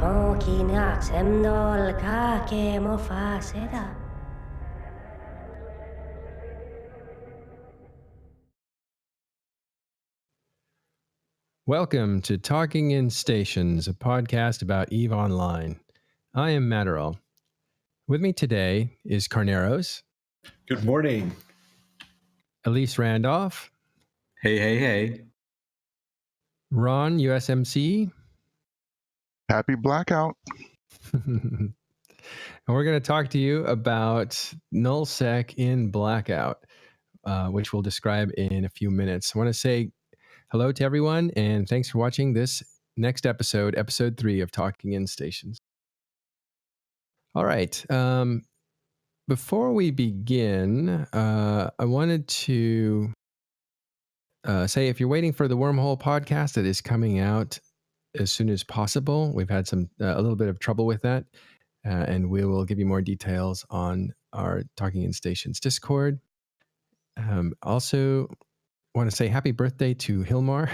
Welcome to Talking in Stations, a podcast about EVE Online. I am Matterall. With me today is Carneros. Good morning. Elise Randolph. Hey, hey, hey. RonUSMC. Happy Blackout. And we're going to talk to you about Null Sec in Blackout, which we'll describe in a few minutes. I want to say hello to everyone, and thanks for watching this next episode, episode 3 of Talking in Stations. All right. Before we begin, I wanted to say if you're waiting for the Wormhole podcast that is coming out as soon as possible, we've had a little bit of trouble with that, and we will give you more details on our Talking in Stations Discord. Also, want to say happy birthday to Hilmar.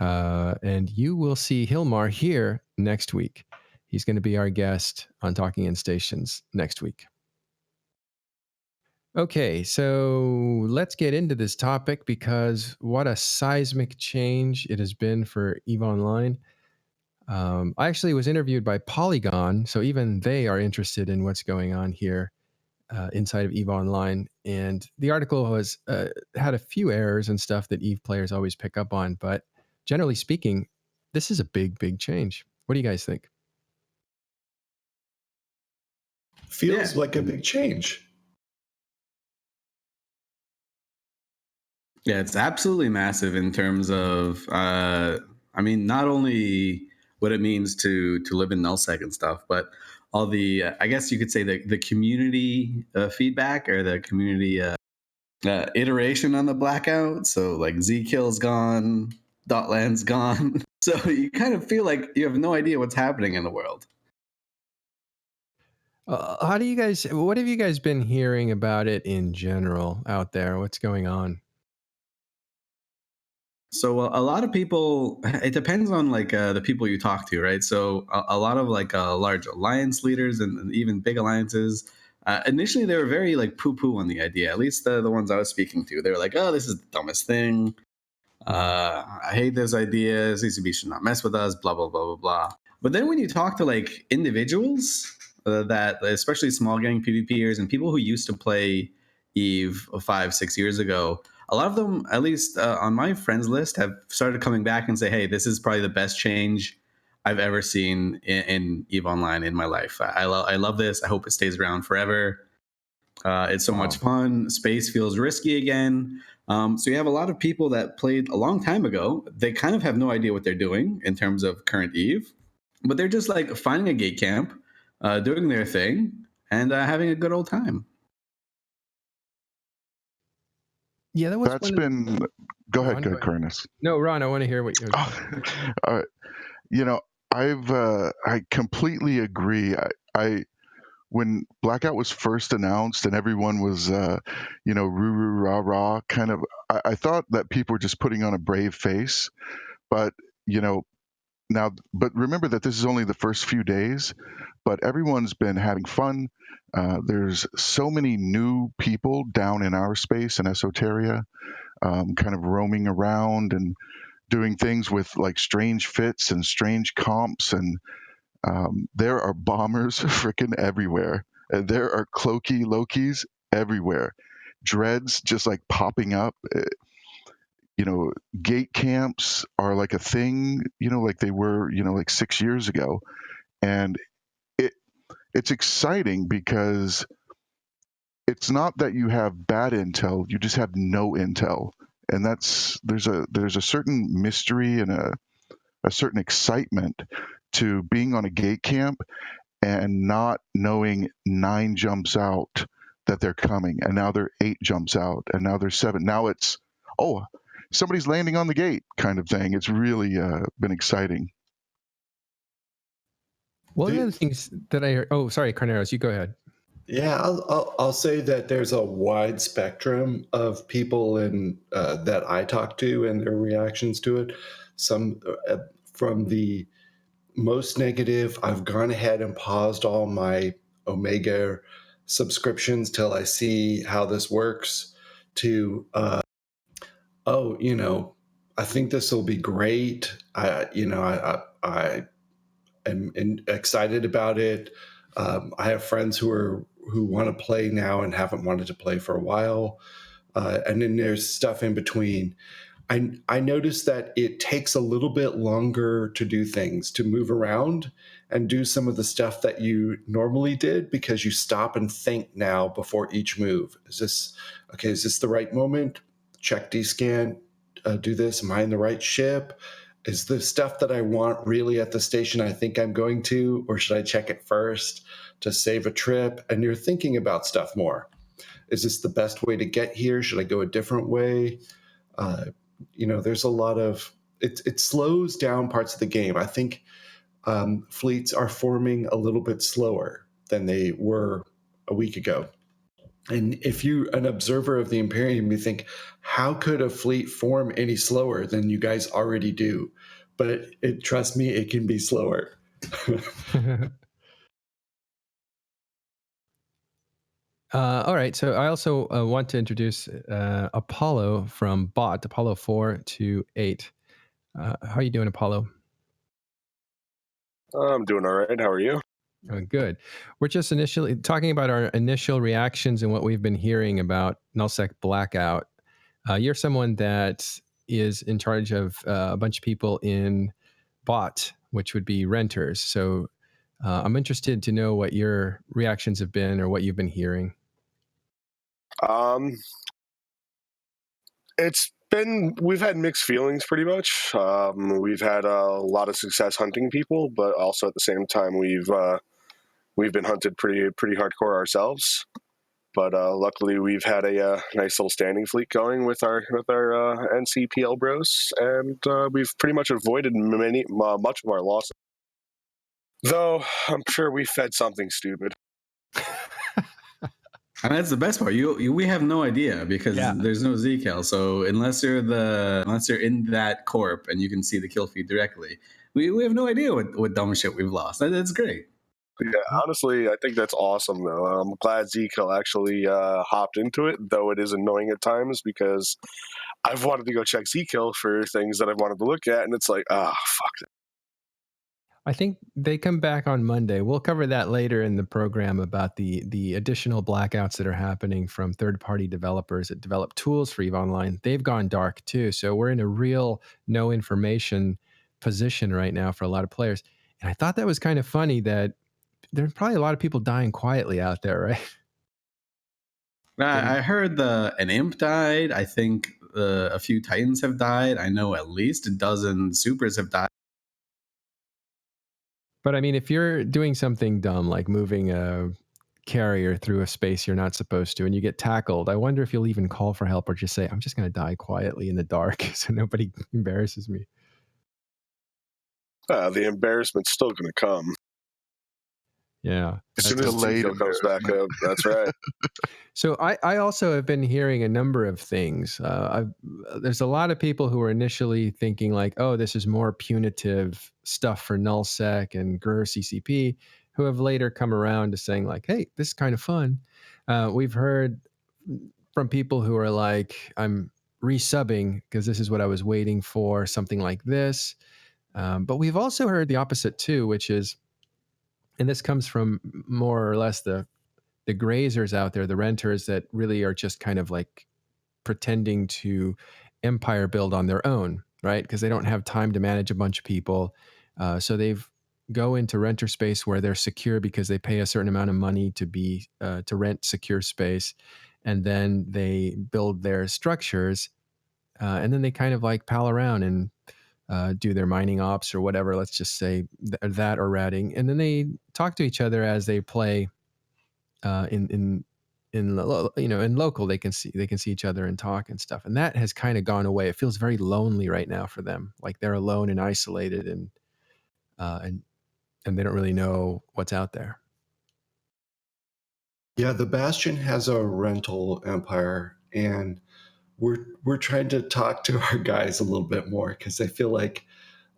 And you will see Hilmar here next week. He's going to be our guest on Talking in Stations next week. Okay, so let's get into this topic because what a seismic change it has been for EVE Online. I actually was interviewed by Polygon, so even they are interested in what's going on here inside of EVE Online. And the article was had a few errors and stuff that EVE players always pick up on, but generally speaking, this is a big, big change. What do you guys think? Feels like a big change. Yeah, it's absolutely massive in terms of, not only what it means to live in nullsec and stuff, but all the, I guess you could say the community feedback or the community iteration on the blackout. So like zKill's gone, Dotland's gone. So you kind of feel like you have no idea what's happening in the world. What have you guys been hearing about it in general out there? What's going on? So a lot of people, it depends on like the people you talk to, right? So a lot of like large alliance leaders and even big alliances, initially they were very like poo-poo on the idea. At least the ones I was speaking to, they were like, "Oh, this is the dumbest thing. I hate this idea. CCB should not mess with us. Blah blah blah blah blah." But then when you talk to like individuals that, especially small gang PvPers and people who used to play EVE 5-6 years ago, a lot of them, at least on my friends list, have started coming back and say, "Hey, this is probably the best change I've ever seen in EVE Online in my life. I love this. I hope it stays around forever. It's so much fun. Space feels risky again." So you have a lot of people that played a long time ago. They kind of have no idea what they're doing in terms of current EVE, but they're just like finding a gate camp, doing their thing, and having a good old time. Yeah, that was. That's been. Go ahead, Carneros. No, Ron, I want to hear what you're. I completely agree. I when Blackout was first announced and everyone was, roo roo rah rah, kind of. I thought that people were just putting on a brave face, but now. But remember that this is only the first few days, but everyone's been having fun. There's so many new people down in our space in Esoteria, kind of roaming around and doing things with like strange fits and strange comps, and there are bombers freaking everywhere. And there are cloaky Lokis everywhere. Dreads just like popping up. Gate camps are like a thing, like they were, like 6 years ago. And it's exciting because it's not that you have bad intel, you just have no intel. And there's a certain mystery and a certain excitement to being on a gate camp and not knowing 9 jumps out that they're coming, and now they're 8 jumps out, and now they're 7. Now it's, somebody's landing on the gate kind of thing. It's really been exciting. One of the things that I heard. Oh, sorry, Carneros, you go ahead. Yeah, I'll say that there's a wide spectrum of people that I talk to and their reactions to it. Some from the most negative. I've gone ahead and paused all my Omega subscriptions till I see how this works. To I think this will be great. I am excited about it. I have friends who want to play now and haven't wanted to play for a while, and then there's stuff in between. I noticed that it takes a little bit longer to do things, to move around and do some of the stuff that you normally did, because you stop and think now before each move. Is this the right moment? Check dscan, do this. Am I in the right ship? Is the stuff that I want really at the station I think I'm going to, or should I check it first to save a trip? And you're thinking about stuff more. Is this the best way to get here? Should I go a different way? There's a lot of it slows down parts of the game. I think fleets are forming a little bit slower than they were a week ago. And if you're an observer of the Imperium, you think, how could a fleet form any slower than you guys already do? But trust me, it can be slower. All right. So I also want to introduce Apollo from Bot, Apollo 428. How are you doing, Apollo? I'm doing all right. How are you? Good. We're just initially talking about our initial reactions and what we've been hearing about Null Sec Blackout. You're someone that is in charge of a bunch of people in Bot, which would be renters. So I'm interested to know what your reactions have been or what you've been hearing. We've had mixed feelings pretty much. We've had a lot of success hunting people, but also at the same time we've been hunted pretty hardcore ourselves. But luckily we've had a nice little standing fleet going with our NCPL bros, and we've pretty much avoided much of our losses. Though I'm sure we fed something stupid. And that's the best part. We have no idea because there's no zKill. So unless you're in that corp and you can see the kill feed directly, we have no idea what dumb shit we've lost. That's great. Yeah, honestly, I think that's awesome though. I'm glad zKill actually hopped into it, though it is annoying at times because I've wanted to go check zKill for things that I've wanted to look at, and it's like, fuck it. I think they come back on Monday. We'll cover that later in the program about the additional blackouts that are happening from third-party developers that develop tools for EVE Online. They've gone dark too. So we're in a real no information position right now for a lot of players. And I thought that was kind of funny that there's probably a lot of people dying quietly out there, right? I heard an imp died. I think a few Titans have died. I know at least a dozen supers have died. But I mean, if you're doing something dumb like moving a carrier through a space you're not supposed to and you get tackled, I wonder if you'll even call for help or just say, I'm just going to die quietly in the dark so nobody embarrasses me. The embarrassment's still going to come. Yeah. As soon as zKill comes back up, that's right. So I also have been hearing a number of things. There's a lot of people who are initially thinking like, oh, this is more punitive stuff for nullsec and GRR CCP, who have later come around to saying like, hey, this is kind of fun. We've heard from people who are like, I'm resubbing because this is what I was waiting for, something like this. But we've also heard the opposite too, which is, and this comes from more or less the grazers out there, the renters that really are just kind of like pretending to empire build on their own, right? Because they don't have time to manage a bunch of people. So they've go into renter space where they're secure because they pay a certain amount of money to rent secure space. And then they build their structures and then they kind of like pal around and do their mining ops or whatever, let's just say that or ratting. And then they talk to each other as they play in local. They can see each other and talk and stuff. And that has kind of gone away. It feels very lonely right now for them. Like they're alone and isolated and they don't really know what's out there. Yeah, the Bastion has a rental empire, and we're trying to talk to our guys a little bit more because I feel like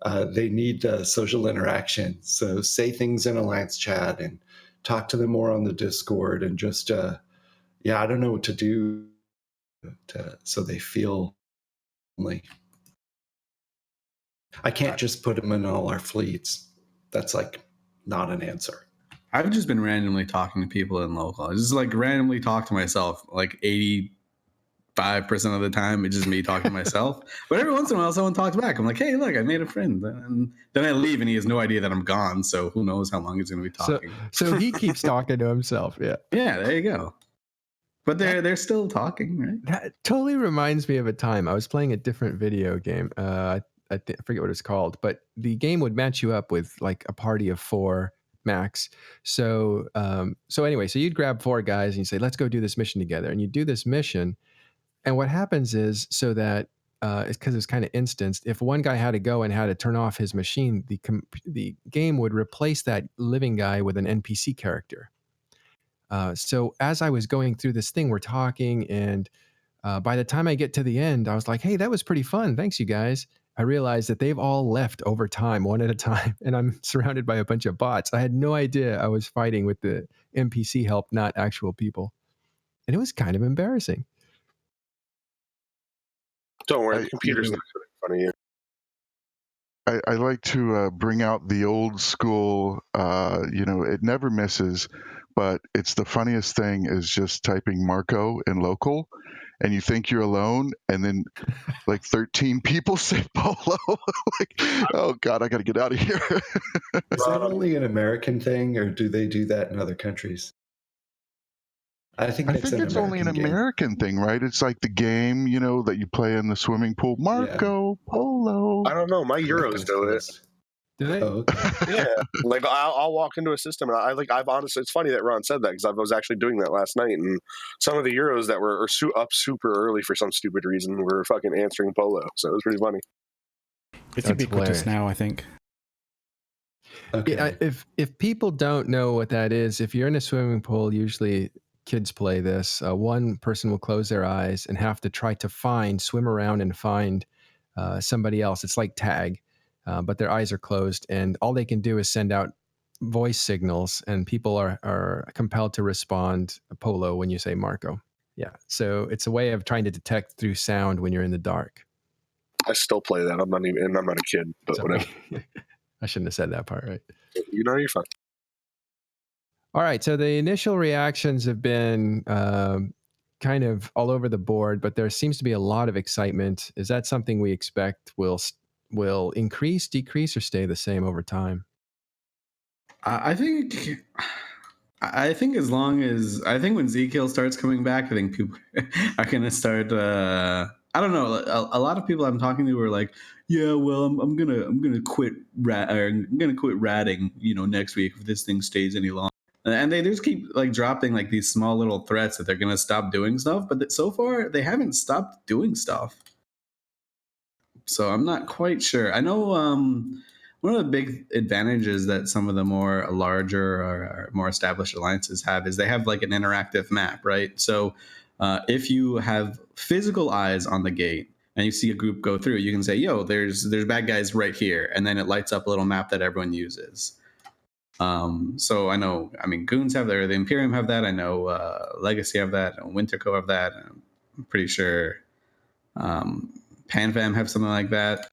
They need social interaction. So say things in Alliance chat and talk to them more on the Discord, and just, I don't know what to do so they feel lonely. I can't just put them in all our fleets. That's like not an answer. I've just been randomly talking to people in local. I just like randomly talk to myself, like 85% of the time. It's just me talking to myself. But every once in a while, someone talks back. I'm like, hey, look, I made a friend. And then I leave, and he has no idea that I'm gone. So who knows how long he's going to be talking. So he keeps talking to himself. Yeah. Yeah, there you go. But they're still talking, right? That totally reminds me of a time I was playing a different video game. I forget what it's called, but the game would match you up with like a party of 4 max. So anyway, so you'd grab 4 guys and you say, let's go do this mission together. And you do this mission. And what happens is, so that it's because it's kind of instanced. If one guy had to go and had to turn off his machine, the game would replace that living guy with an NPC character. So as I was going through this thing, we're talking, and by the time I get to the end, I was like, hey, that was pretty fun. Thanks, you guys. I realized that they've all left over time, one at a time, and I'm surrounded by a bunch of bots. I had no idea I was fighting with the NPC help, not actual people. And it was kind of embarrassing. Don't worry, the computer's not going to make fun of you. I like to bring out the old school, it never misses, but it's the funniest thing is just typing Marco in local, and you think you're alone, and then like 13 people say Polo. Like, oh God, I got to get out of here. Is that only an American thing, or do they do that in other countries? I think it's only an American thing, right? It's like the game, that you play in the swimming pool. Marco Polo. I don't know. My Euros do it. Do they? Oh, okay. Yeah, like I'll walk into a system, and I've honestly, it's funny that Ron said that, because I was actually doing that last night, and some of the Euros that were up super early for some stupid reason were fucking answering Polo, so it was pretty funny. It's ubiquitous now, I think. Okay. Yeah, if people don't know what that is, if you're in a swimming pool, usually kids play this. One person will close their eyes and have to try to swim around and find somebody else. It's like tag, but their eyes are closed, and all they can do is send out voice signals, and people are compelled to respond Polo when you say Marco. Yeah, so it's a way of trying to detect through sound when you're in the dark. I still play that. I'm not a kid, but So, whatever. I shouldn't have said that part, right? You're fine. All right, so the initial reactions have been kind of all over the board, but there seems to be a lot of excitement. Is that something we expect will increase, decrease, or stay the same over time? I think as long as when zKill starts coming back, I think people are gonna start. I don't know. A lot of people I'm talking to are like, yeah, well, I'm gonna quit ratting, next week if this thing stays any longer. And they just keep like dropping like these small little threats that they're gonna stop doing stuff, but so far they haven't stopped doing stuff. So I'm not quite sure. I know one of the big advantages that some of the more larger or more established alliances have is they have like an interactive map, right? So if you have physical eyes on the gate and you see a group go through, you can say, yo, there's bad guys right here. And then it lights up a little map that everyone uses. So Goons have the Imperium have that. I know Legacy have that. Winterco have that. I'm pretty sure PanFam have something like that.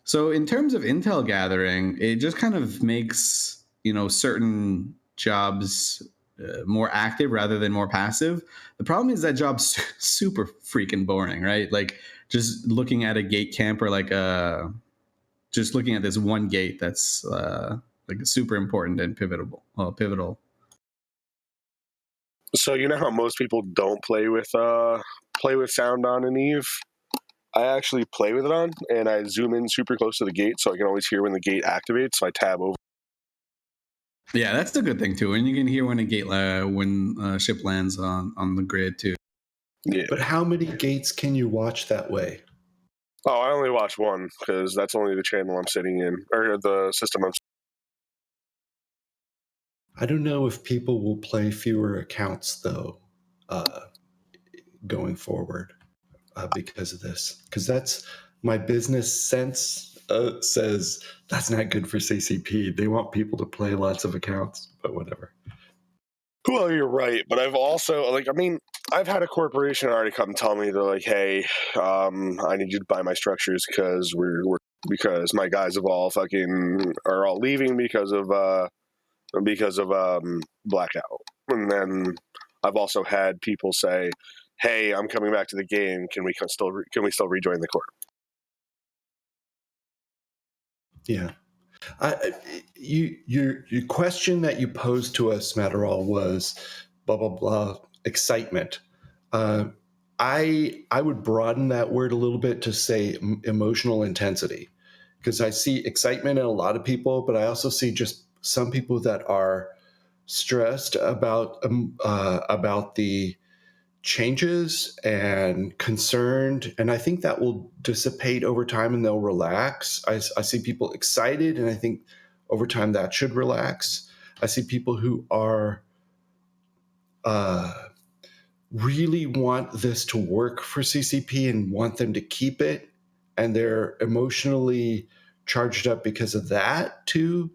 So in terms of intel gathering, it just kind of makes, certain jobs more active rather than more passive. The problem is that job's super freaking boring, right? Like just looking at a gate camp, or like just looking at this one gate that's like super important and pivotal. So you know how most people don't play with sound on an Eve? I actually play with it on, and I zoom in super close to the gate, so I can always hear when the gate activates. So I tab over. Yeah, that's the good thing too, and you can hear when a gate when ship lands on the grid too. Yeah. But how many gates can you watch that way? Oh, I only watch one, because that's only the channel I'm sitting in, or the system I'm. I don't know if people will play fewer accounts though, going forward, because of this. Because that's my business sense says that's not good for CCP. They want people to play lots of accounts, but whatever. Well, you're right, but I've also I've had a corporation already come tell me, they're like, hey, I need you to buy my structures because because my guys are all leaving because of blackout. And then I've also had people say, hey, I'm coming back to the game. Can we still rejoin the corp? Yeah. Your question that you posed to us, Matterall, was blah blah blah excitement. I would broaden that word a little bit to say emotional intensity, because I see excitement in a lot of people, but I also see just some people that are stressed about the changes and concerned, and I think that will dissipate over time and they'll relax. I see people excited, and I think over time that should relax. I see people who are really want this to work for CCP and want them to keep it, and they're emotionally charged up because of that too.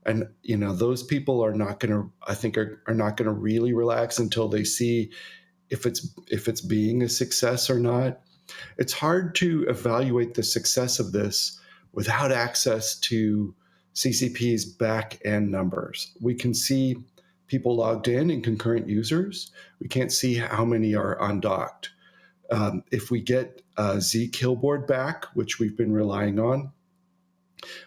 And those people are not going to, I think, are not going to really relax until they see if it's being a success or not. It's hard to evaluate the success of this without access to CCP's back end numbers. We can see people logged in and concurrent users. We can't see how many are undocked. If we get zKillboard back, which we've been relying on,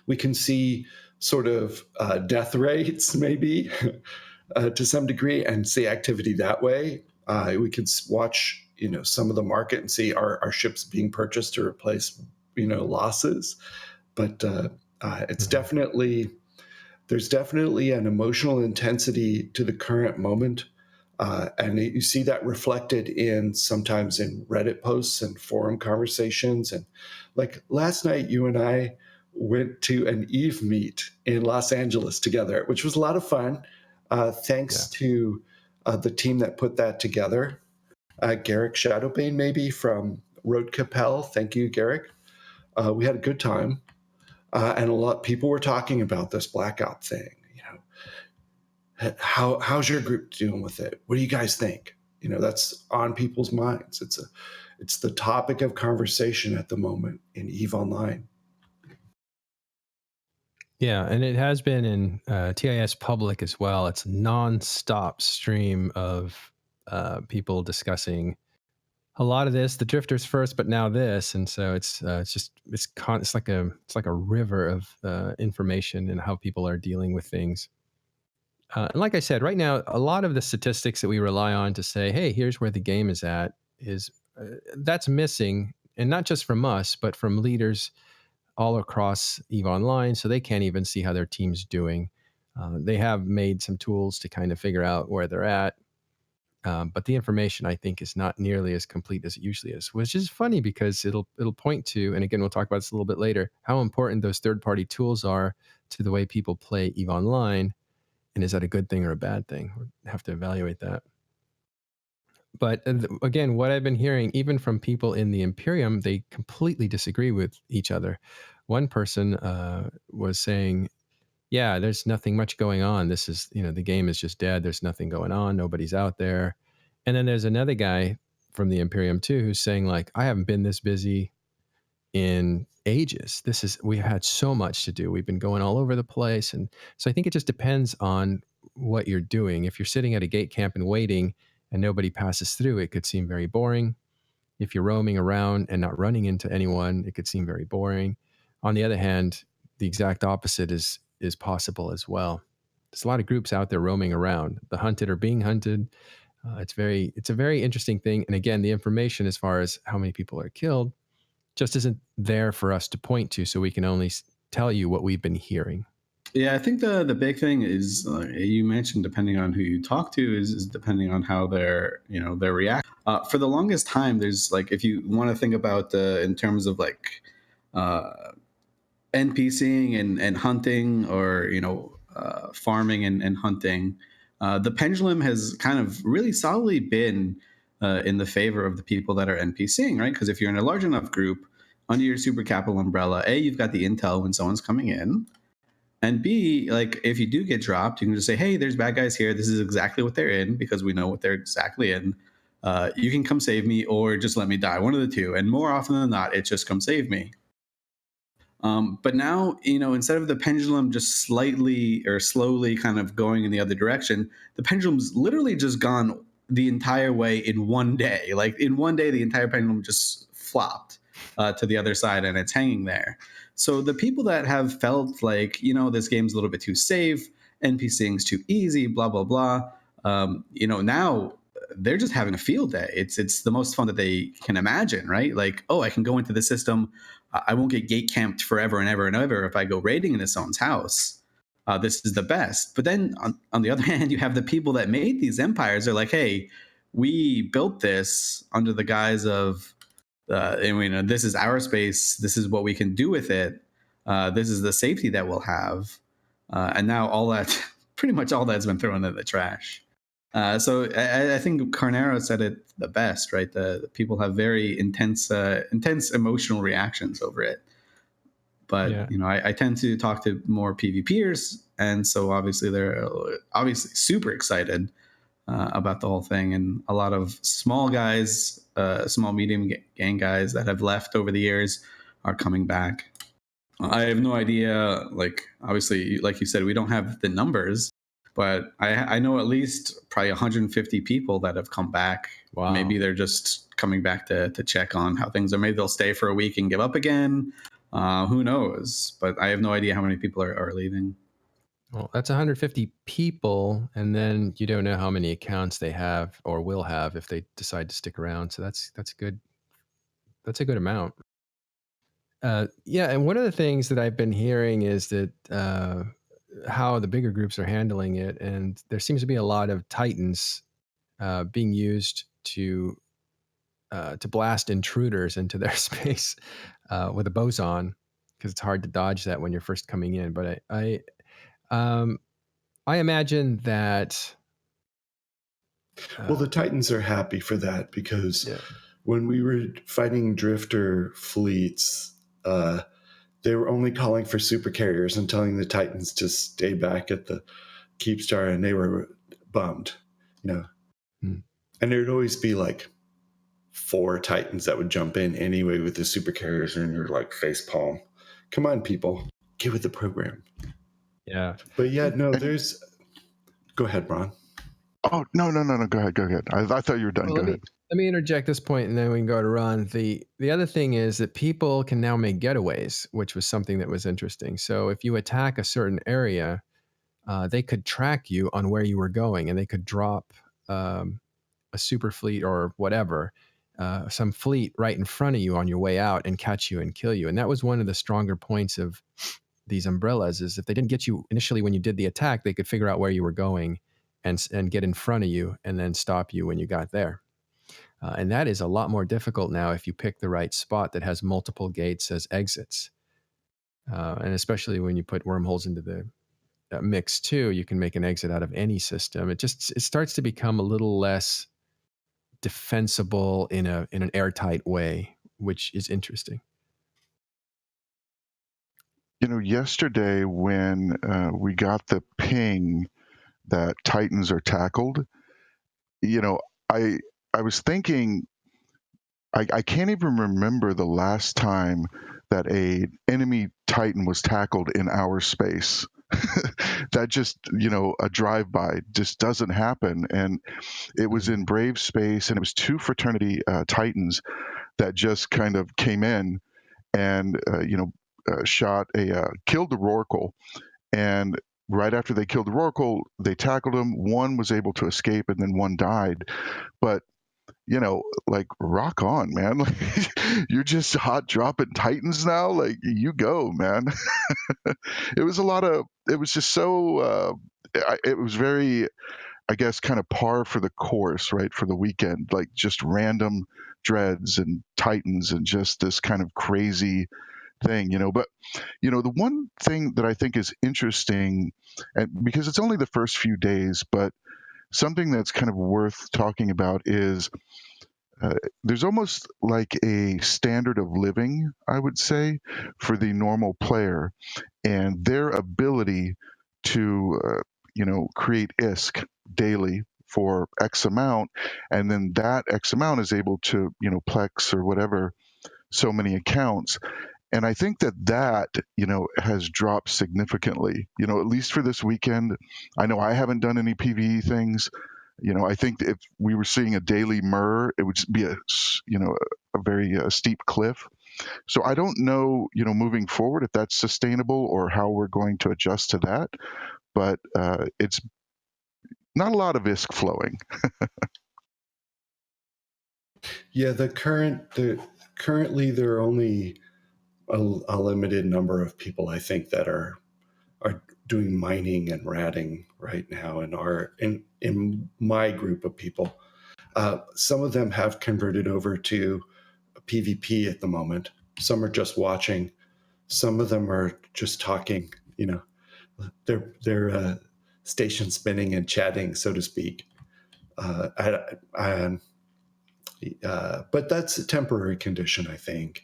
we can see sort of death rates maybe to some degree and see activity that way. We can watch, some of the market and see our ships being purchased to replace, losses. But it's definitely, there's definitely an emotional intensity to the current moment. And you see that reflected sometimes in Reddit posts and forum conversations. And like last night, you and I went to an Eve meet in Los Angeles together, which was a lot of fun. Thanks to the team that put that together. Garrick Shadowbane, maybe from Road Capel. Thank you, Garrick. We had a good time. And a lot of people were talking about this blackout thing. How's your group dealing with it? What do you guys think? That's on people's minds. It's the topic of conversation at the moment in EVE Online. Yeah, and it has been in TIS Public as well. It's a non-stop stream of people discussing a lot of this, the drifters first, but now this, and so it's like a river of information and how people are dealing with things. And like I said, right now, a lot of the statistics that we rely on to say, hey, here's where the game is at, that's missing, and not just from us, but from leaders all across EVE Online, so they can't even see how their team's doing. They have made some tools to kind of figure out where they're at, but the information, I think, is not nearly as complete as it usually is, which is funny because it'll point to, and again, we'll talk about this a little bit later, how important those third-party tools are to the way people play EVE Online, and is that a good thing or a bad thing? We'll have to evaluate that. But again, what I've been hearing, even from people in the Imperium, they completely disagree with each other. One person was saying, yeah, there's nothing much going on. This is, the game is just dead. There's nothing going on. Nobody's out there. And then there's another guy from the Imperium too, who's saying like, I haven't been this busy in ages. We've had so much to do. We've been going all over the place. And so I think it just depends on what you're doing. If you're sitting at a gate camp and waiting and nobody passes through, it could seem very boring. If you're roaming around and not running into anyone, it could seem very boring. On the other hand, the exact opposite is possible as well. There's a lot of groups out there roaming around. The hunted are being hunted. It's a very interesting thing. And again, the information as far as how many people are killed just isn't there for us to point to, so we can only tell you what we've been hearing. Yeah, I think the big thing is you mentioned, depending on who you talk to, is depending on how their react. For the longest time, there's like, if you want to think about in terms of like NPCing and hunting, or farming and hunting, the pendulum has kind of really solidly been in the favor of the people that are NPCing, right? Because if you're in a large enough group, under your super capital umbrella, A, you've got the intel when someone's coming in. And B, like if you do get dropped, you can just say, hey, there's bad guys here. This is exactly what they're in because we know what they're exactly in. You can come save me or just let me die. One of the two. And more often than not, it's just come save me. But now, instead of the pendulum just slightly or slowly kind of going in the other direction, the pendulum's literally just gone the entire way in one day. Like in one day, the entire pendulum just flopped to the other side and it's hanging there. So the people that have felt like, this game's a little bit too safe, NPCing's too easy, blah, blah, blah, now they're just having a field day. It's the most fun that they can imagine, right? Like, oh, I can go into the system. I won't get gate camped forever and ever and ever if I go raiding into someone's house. This is the best. But then on the other hand, you have the people that made these empires. They're like, hey, we built this under the guise of, this is our space. This is what we can do with it. This is the safety that we'll have. And now pretty much all that's been thrown in the trash. So I think Carneros said it the best, right? The people have very intense emotional reactions over it. But, yeah. I tend to talk to more PvPers. And so obviously they're super excited about the whole thing. And a lot of small guys, small, medium gang guys that have left over the years are coming back. I have no idea, like, obviously, like you said, we don't have the numbers, but I know at least probably 150 people that have come back. Wow. Maybe they're just coming back to check on how things are. Maybe they'll stay for a week and give up again. Who knows? But I have no idea how many people are leaving. Well, that's 150 people, and then you don't know how many accounts they have or will have if they decide to stick around. So that's good. That's a good amount. Yeah, and one of the things that I've been hearing is that how the bigger groups are handling it, and there seems to be a lot of Titans being used to blast intruders into their space with a boson, because it's hard to dodge that when you're first coming in. But I imagine that. Well, the Titans are happy for that because when we were fighting drifter fleets, they were only calling for super carriers and telling the Titans to stay back at the Keepstar, and they were bummed, And there'd always be like 4 Titans that would jump in anyway with the super carriers, and you're like face palm. Come on, people, get with the program. Yeah. But yeah, no, there's. Go ahead, Ron. Oh, no. Go ahead. I thought you were done. Well, go ahead. Let me interject this point, and then we can go to Ron. The other thing is that people can now make getaways, which was something that was interesting. So if you attack a certain area, they could track you on where you were going, and they could drop a super fleet or whatever, some fleet right in front of you on your way out and catch you and kill you. And that was one of the stronger points of these umbrellas, is if they didn't get you initially when you did the attack, they could figure out where you were going and get in front of you and then stop you when you got there. And that is a lot more difficult now if you pick the right spot that has multiple gates as exits. And especially when you put wormholes into the mix too, you can make an exit out of any system. It starts to become a little less defensible in an airtight way, which is interesting. Yesterday when we got the ping that Titans are tackled, I was thinking, I can't even remember the last time that a enemy Titan was tackled in our space. That just, a drive-by just doesn't happen. And it was in Brave space, and it was 2 fraternity Titans that just kind of came in and, killed the Rorqual. And right after they killed the Rorqual, they tackled him. One was able to escape, and then one died. But like, rock on, man. Like, you're just hot dropping Titans now. Like, you go, man. It was just so, it was very, I guess, kind of par for the course, right? For the weekend, like just random dreads and Titans and just this kind of crazy thing, But, the one thing that I think is interesting, and because it's only the first few days, but something that's kind of worth talking about is there's almost like a standard of living, I would say, for the normal player, and their ability to create ISK daily for X amount, and then that X amount is able to plex or whatever so many accounts. And I think that has dropped significantly, at least for this weekend. I know I haven't done any PvE things. I think if we were seeing a daily MER, it would just be a very steep cliff. So I don't know, moving forward if that's sustainable or how we're going to adjust to that. But it's not a lot of ISK flowing. Yeah, currently there are only a limited number of people, I think, that are doing mining and ratting right now in my group of people. Some of them have converted over to PvP at the moment. Some are just watching. Some of them are just talking. They're station spinning and chatting, so to speak. But that's a temporary condition, I think.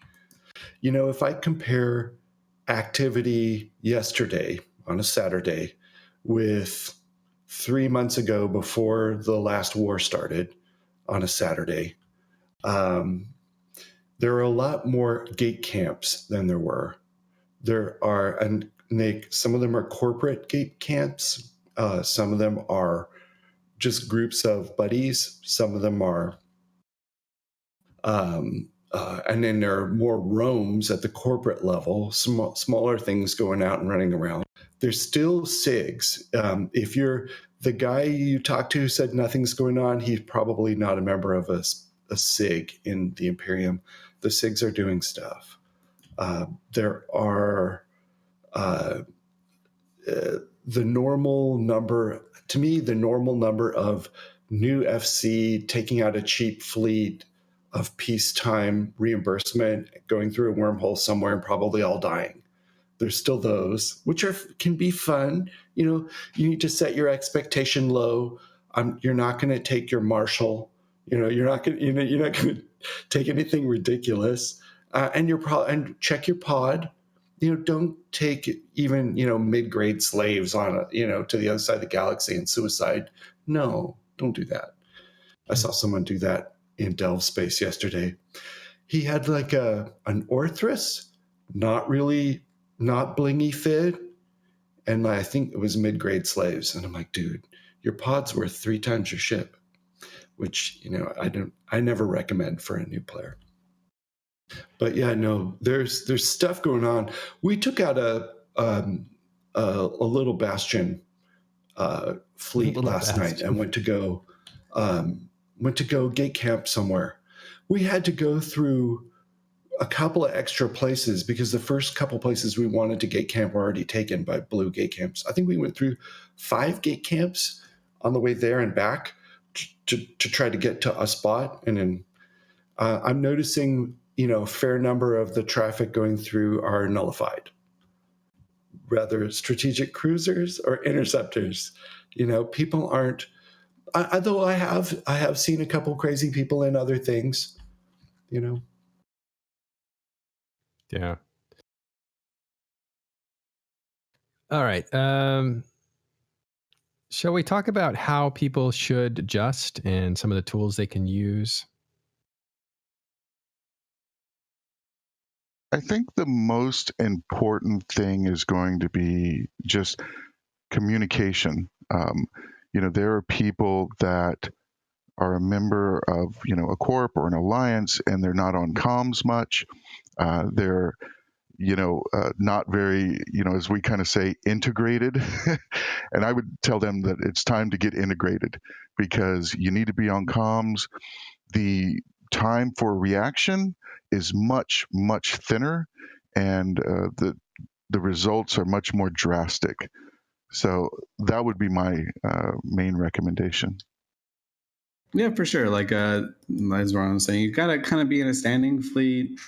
If I compare activity yesterday on a Saturday with 3 months ago before the last war started on a Saturday, there are a lot more gate camps than there were. There are, and some of them are corporate gate camps. Some of them are just groups of buddies. Some of them are, and then there are more roams at the corporate level, smaller things going out and running around. There's still SIGs. If you're the guy you talked to who said nothing's going on, he's probably not a member of a SIG in the Imperium. The SIGs are doing stuff. There are the normal number of new FC taking out a cheap fleet of peacetime reimbursement, going through a wormhole somewhere and probably all dying. There's still those, which can be fun. You need to set your expectation low. You're not going to take your Marshall. You're not going to take anything ridiculous. And check your pod. Don't take even mid-grade slaves on to the other side of the galaxy and suicide. No, don't do that. I saw someone do that in Delve Space yesterday. He had like an Orthrus, not blingy fit, and I think it was mid-grade slaves. And I'm like, dude, your pod's worth 3 times your ship, which I never recommend for a new player. But yeah, no, there's stuff going on. We took out a little Bastion fleet last night and went to go gate camp somewhere. We had to go through a couple of extra places because the first couple places we wanted to gate camp were already taken by blue gate camps. I think we went through 5 gate camps on the way there and back to try to get to a spot. And then I'm noticing, a fair number of the traffic going through are nullified, rather strategic cruisers or interceptors. People aren't. Although I have seen a couple crazy people in other things. Yeah. All right. Shall we talk about how people should adjust and some of the tools they can use? I think the most important thing is going to be just communication. There are people that are a member of, a corp or an alliance, and they're not on comms much. They're, not very, as we kind of say, integrated. And I would tell them that it's time to get integrated because you need to be on comms. The time for reaction is much, much thinner, and the results are much more drastic. So that would be my main recommendation. Yeah, for sure. Like as Ron was saying, you gotta kind of be in a standing fleet,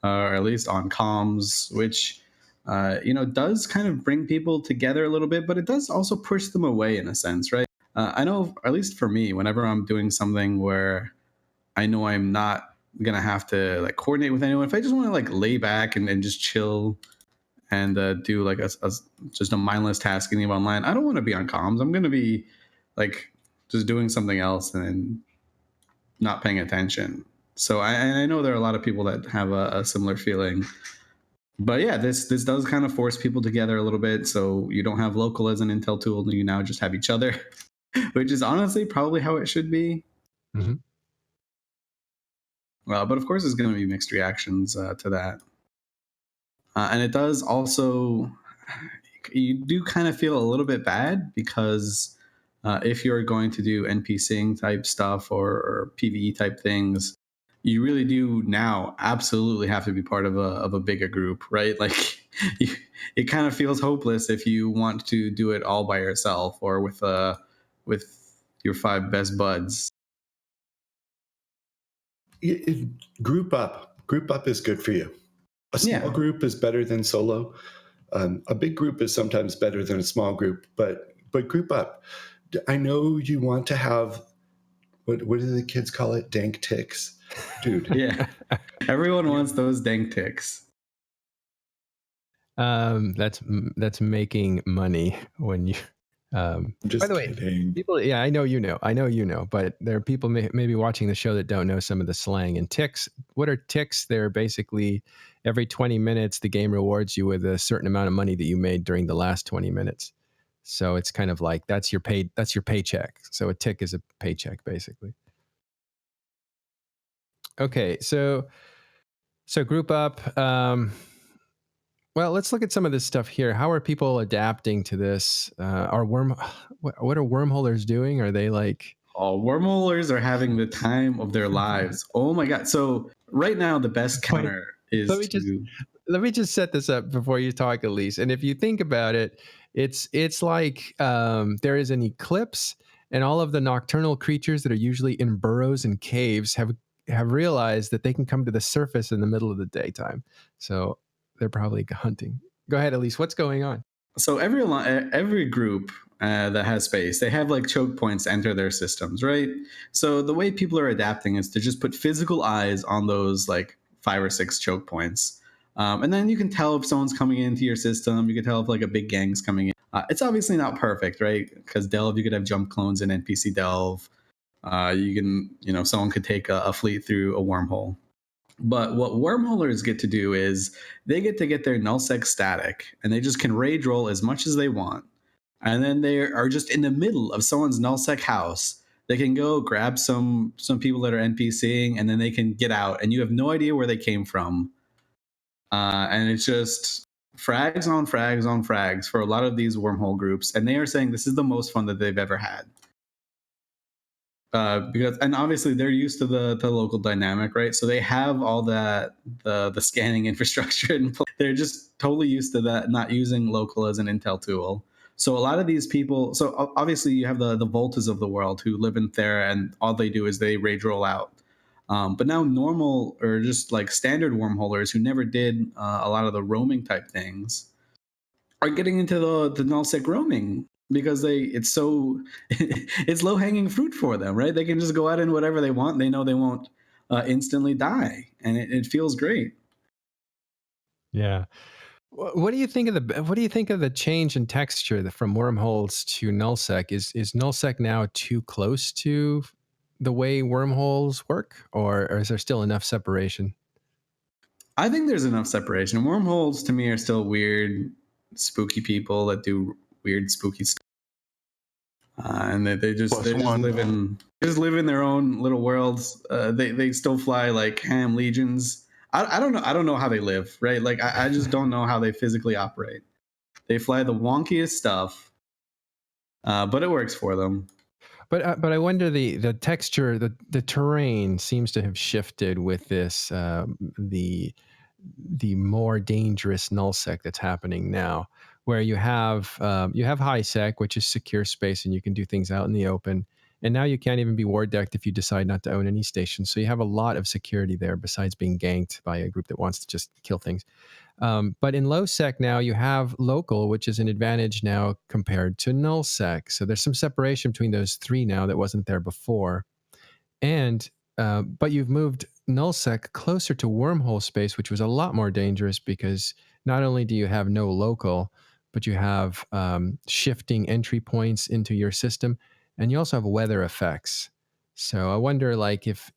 or at least on comms, which does kind of bring people together a little bit, but it does also push them away in a sense, right? I know, at least for me, whenever I'm doing something where I know I'm not gonna have to like coordinate with anyone. If I just want to like lay back and just chill and do like just a mindless task in online, I don't want to be on comms. I'm gonna be like just doing something else and not paying attention. So I know there are a lot of people that have a similar feeling. But yeah, this does kind of force people together a little bit. So you don't have local as an intel tool, and you now just have each other, which is honestly probably how it should be. Mm-hmm. But of course, there's going to be mixed reactions to that. And it does also, you do kind of feel a little bit bad because if you're going to do NPCing type stuff or PvE type things, you really do now absolutely have to be part of a bigger group, right? Like it kind of feels hopeless if you want to do it all by yourself or with your 5 best buds. Group up is good for you. A small group is better than solo. A big group is sometimes better than a small group, but group up. I know you want to have, what do the kids call it? Dank ticks, dude. Yeah, everyone wants those dank ticks. That's making money when you. Just by the way, kidding. people, yeah, I know you know, but there are people maybe watching the show that don't know some of the slang. And ticks, what are ticks? They're basically every 20 minutes, the game rewards you with a certain amount of money that you made during the last 20 minutes. So it's kind of like that's your paycheck. So a tick is a paycheck, basically. Okay, so group up. Well, let's look at some of this stuff here. How are people adapting to this? What are wormholers doing? Are they like? Oh, wormholers are having the time of their lives. Oh my god! So right now, the best counter is let me just set this up before you talk, Elise. And if you think about it, it's like there is an eclipse, and all of the nocturnal creatures that are usually in burrows and caves have realized that they can come to the surface in the middle of the daytime. So they're probably hunting. Go ahead, Elise. What's going on? So every group that has space, they have like choke points to enter their systems, right? So the way people are adapting is to just put physical eyes on those like 5 or 6 choke points. And then you can tell if someone's coming into your system. You can tell if like a big gang's coming in. It's obviously not perfect, right? Because Delve, you could have jump clones in NPC Delve. You can, someone could take a fleet through a wormhole. But what wormholers get to do is they get to get their null sec static, and they just can rage roll as much as they want. And then they are just in the middle of someone's null sec house. They can go grab some people that are NPCing, and then they can get out, and you have no idea where they came from. And it's just frags on frags on frags for a lot of these wormhole groups, and they are saying this is the most fun that they've ever had. Because obviously they're used to the local dynamic, right? So they have all that the scanning infrastructure in place. They're just totally used to that, not using local as an intel tool. So a lot of these people, so obviously you have the Voltas of the world who live in Thera, and all they do is they rage roll out. But now normal or just like standard wormholers who never did a lot of the roaming type things are getting into the null sec roaming. Because it's low hanging fruit for them, right? They can just go out and whatever they want. They know they won't instantly die, and it feels great. Yeah. What do you think of the change in texture from wormholes to nullsec? Is nullsec now too close to the way wormholes work, or is there still enough separation? I think there's enough separation. Wormholes to me are still weird, spooky people that do weird, spooky stuff. And they just live in their own little worlds. They still fly like ham legions. I don't know how they live, right? Like I just don't know how they physically operate. They fly the wonkiest stuff, but it works for them. But I wonder the texture, the terrain seems to have shifted with this the more dangerous nullsec that's happening now, where you have high sec, which is secure space, and you can do things out in the open. And now you can't even be ward decked if you decide not to own any stations. So you have a lot of security there besides being ganked by a group that wants to just kill things. But in low sec now you have local, which is an advantage now compared to null sec. So there's some separation between those three now that wasn't there before. And but you've moved nullsec closer to wormhole space, which was a lot more dangerous because not only do you have no local, but you have shifting entry points into your system, and you also have weather effects. So I wonder, like, if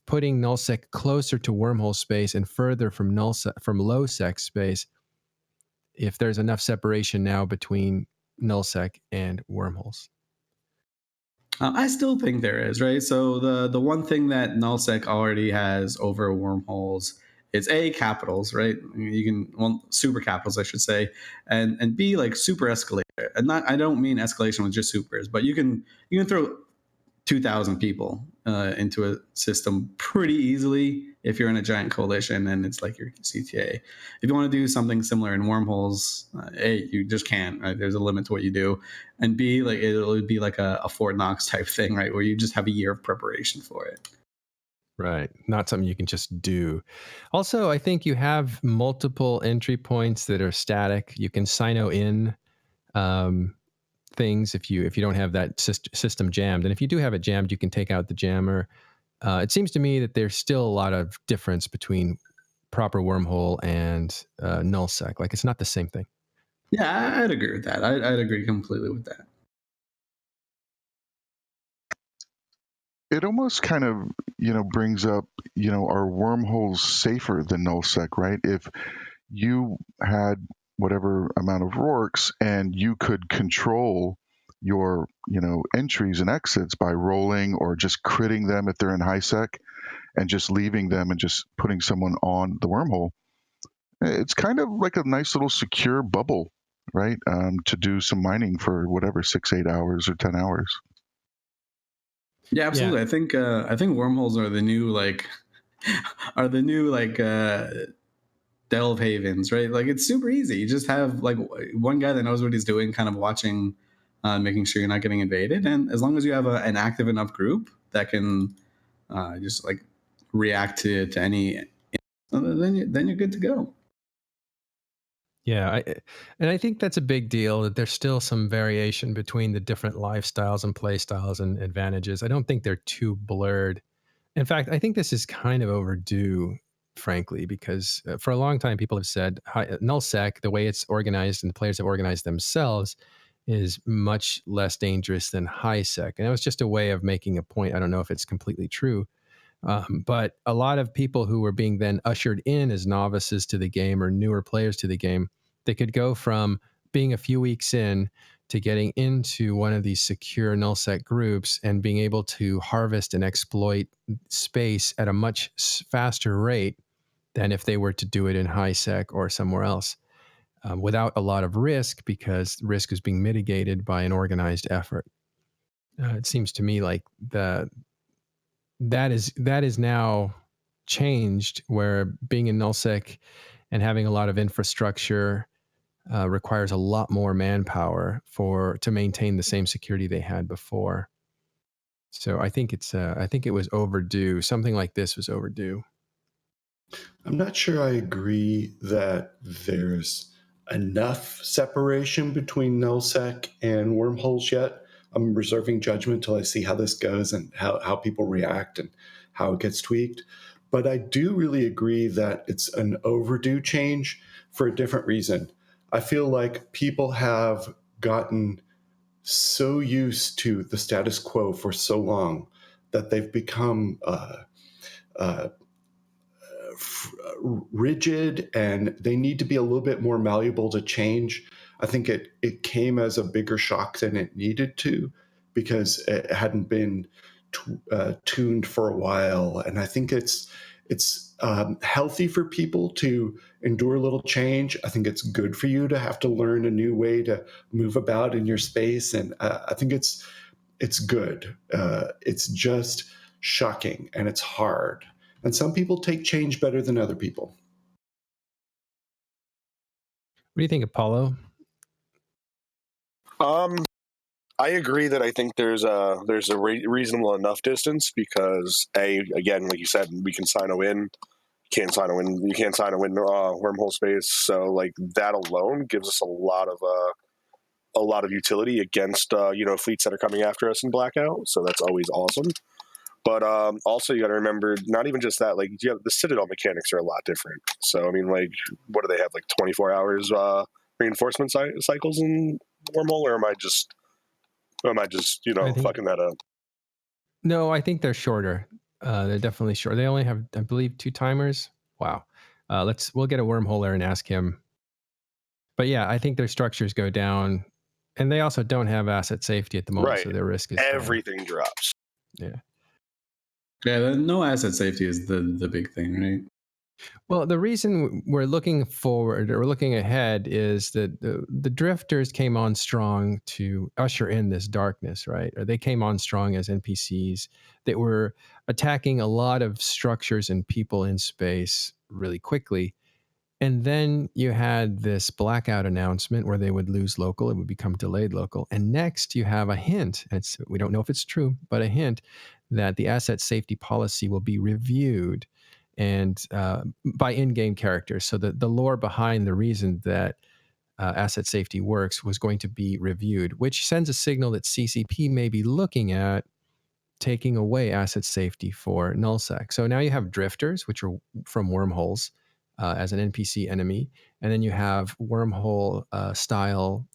putting nullsec closer to wormhole space and further from low sec space, if there's enough separation now between nullsec and wormholes. I still think there is, right? So the one thing that nullsec already has over wormholes is A, capitals, right? You can, well, super capitals, I should say, and B, like super escalator. And not, I don't mean escalation with just supers, but you can throw 2,000 people into a system pretty easily if you're in a giant coalition and it's like your CTA. If you want to do something similar in wormholes, A, you just can't, right? There's a limit to what you do. And B, like it would be like a Fort Knox type thing, right? Where you just have a year of preparation for it. Right. Not something you can just do. Also, I think you have multiple entry points that are static. You can sino in things if you don't have that system jammed. And if you do have it jammed, you can take out the jammer. It seems to me that there's still a lot of difference between proper wormhole and nullsec. Like, it's not the same thing. Yeah, I'd agree with that. I'd agree completely with that. It almost kind of, brings up, are wormholes safer than nullsec, right? If you had whatever amount of rorks and you could control your, entries and exits by rolling or just critting them if they're in high sec and just leaving them and just putting someone on the wormhole, it's kind of like a nice little secure bubble, right? To do some mining for whatever, 6-8 hours or 10 hours. Yeah, absolutely. Yeah. I think wormholes are the new delve havens, right? Like, it's super easy. You just have like one guy that knows what he's doing, kind of watching, making sure you're not getting invaded, and as long as you have an active enough group that can just like react to any, then you're good to go. Yeah, and I think that's a big deal, that there's still some variation between the different lifestyles and play styles and advantages. I don't think they're too blurred. In fact, I think this is kind of overdue, frankly, because for a long time, people have said nullsec, the way it's organized and the players have organized themselves, is much less dangerous than high sec. And it was just a way of making a point. I don't know if it's completely true. But a lot of people who were being then ushered in as novices to the game or newer players to the game, they could go from being a few weeks in to getting into one of these secure nullsec groups and being able to harvest and exploit space at a much faster rate than if they were to do it in high sec or somewhere else, without a lot of risk, because risk is being mitigated by an organized effort. It seems to me like that is now changed, where being in nullsec and having a lot of infrastructure requires a lot more manpower to maintain the same security they had before. So I think it was overdue. Something like this was overdue. I'm not sure I agree that there's enough separation between nullsec and wormholes yet. I'm reserving judgment till I see how this goes and how people react and how it gets tweaked. But I do really agree that it's an overdue change for a different reason. I feel like people have gotten so used to the status quo for so long that they've become rigid, and they need to be a little bit more malleable to change. I think it came as a bigger shock than it needed to, because it hadn't been tuned for a while. And I think it's healthy for people to endure a little change. I think it's good for you to have to learn a new way to move about in your space, and I think it's good. It's just shocking, and it's hard. And some people take change better than other people. What do you think, Apollo? I agree that I think there's a reasonable enough distance, because again, like you said, we can sino in. You can't sino in wormhole space. So like that alone gives us a lot of utility against fleets that are coming after us in Blackout. So that's always awesome. But also, you got to remember, not even just that. Like, the Citadel mechanics are a lot different. So, I mean, like, what do they have? Like 24 hours reinforcement cycles in Wormhole, or am I just fucking that up? No, I think they're shorter. They're definitely short. They only have, I believe, 2 timers. Wow. We'll get a wormholer and ask him. But yeah, I think their structures go down, and they also don't have asset safety at the moment, so their risk is everything drops. Yeah. Yeah, no asset safety is the big thing, right? Well, the reason we're looking forward or we're looking ahead is that the drifters came on strong to usher in this darkness, right? Or they came on strong as NPCs that were attacking a lot of structures and people in space really quickly. And then you had this blackout announcement where they would lose local, it would become delayed local. And next you have a hint, we don't know if it's true, but a hint that the asset safety policy will be reviewed and by in-game characters. So the lore behind the reason that asset safety works was going to be reviewed, which sends a signal that CCP may be looking at taking away asset safety for Null Sec. So now you have drifters, which are from wormholes, as an NPC enemy, and then you have wormhole style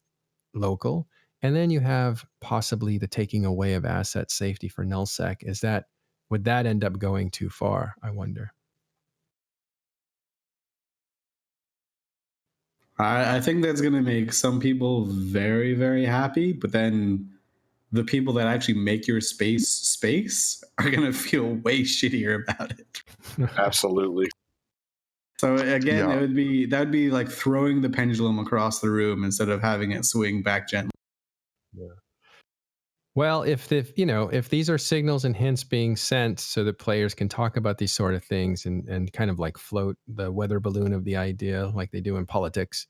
local, and then you have possibly the taking away of asset safety for Null Sec. Would that end up going too far, I wonder? I think that's going to make some people very, very happy, but then the people that actually make your space are going to feel way shittier about it. Absolutely. So again, that would be like throwing the pendulum across the room instead of having it swing back gently. Yeah. Well, if these are signals and hints being sent so that players can talk about these sort of things and kind of like float the weather balloon of the idea like they do in politics,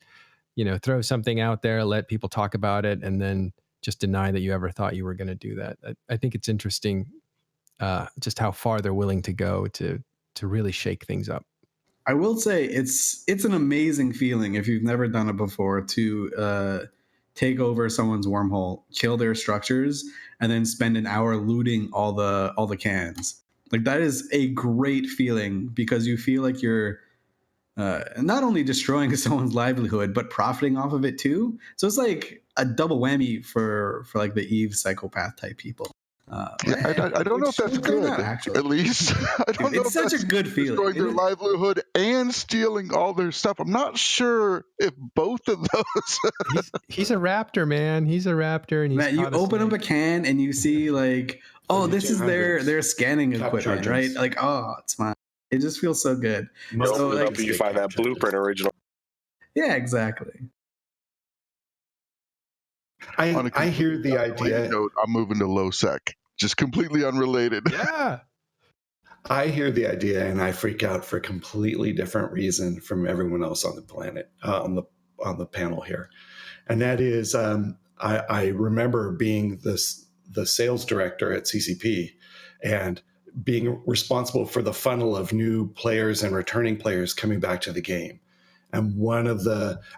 throw something out there, let people talk about it, and then just deny that you ever thought you were going to do that. I think it's interesting just how far they're willing to go to really shake things up. I will say it's an amazing feeling if you've never done it before to take over someone's wormhole, kill their structures, and then spend an hour looting all the cans. Like, that is a great feeling because you feel like you're not only destroying someone's livelihood but profiting off of it too. So it's like a double whammy for like the Eve psychopath type people. I don't know if that's good, at least. I don't know it's such a good feeling. Destroying their livelihood and stealing all their stuff. I'm not sure if both of those. He's a raptor, man. He's a raptor, and Matt, you open up a can and you see like, oh, this is their scanning equipment, right? Like, oh, it's mine. It just feels so good. So like, you find that blueprint original. Yeah, exactly. I hear the idea. Note, I'm moving to low sec, just completely unrelated. Yeah. I hear the idea and I freak out for a completely different reason from everyone else on the planet, on the panel here. And that is, I remember being the sales director at CCP and being responsible for the funnel of new players and returning players coming back to the game. And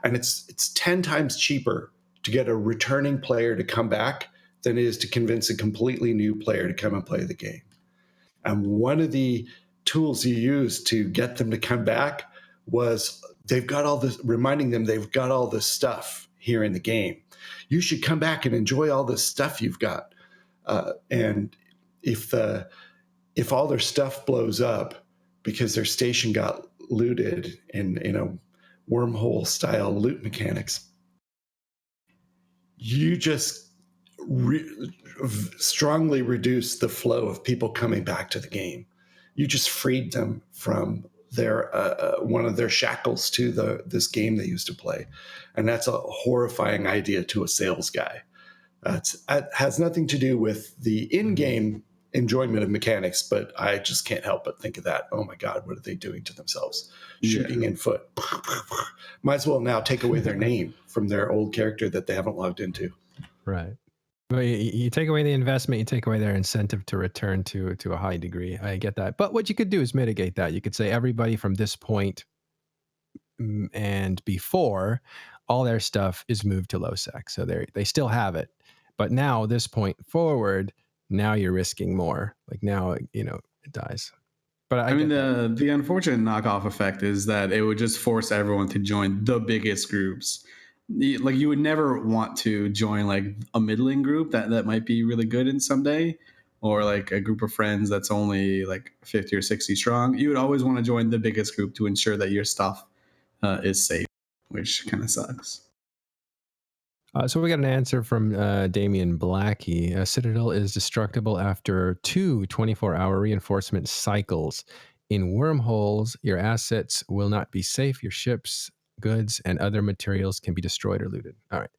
it's 10 times cheaper to get a returning player to come back than it is to convince a completely new player to come and play the game. And one of the tools you use to get them to come back was reminding them they've got all this stuff here in the game. You should come back and enjoy all this stuff you've got. And if all their stuff blows up because their station got looted in wormhole style loot mechanics, you just strongly reduce the flow of people coming back to the game. You just freed them from their one of their shackles to this game they used to play, and that's a horrifying idea to a sales guy. It has nothing to do with the in-game enjoyment of mechanics, but I just can't help but think of that. Oh my God, what are they doing to themselves? Shooting in foot. Might as well now take away their name from their old character that they haven't logged into. Right. Well, you take away the investment, you take away their incentive to return to a high degree. I get that. But what you could do is mitigate that. You could say everybody from this point and before, all their stuff is moved to low sec. So they still have it. But now, this point forward, now you're risking more. Like now, you know, it dies. But I mean, the unfortunate knockoff effect is that it would just force everyone to join the biggest groups. Like you would never want to join like a middling group that might be really good in someday, or like a group of friends that's only like 50 or 60 strong. You would always want to join the biggest group to ensure that your stuff is safe, which kind of sucks. So we got an answer from Damian Blackie. Citadel is destructible after 2 24-hour reinforcement cycles. In wormholes, your assets will not be safe. Your ships, goods, and other materials can be destroyed or looted. All right.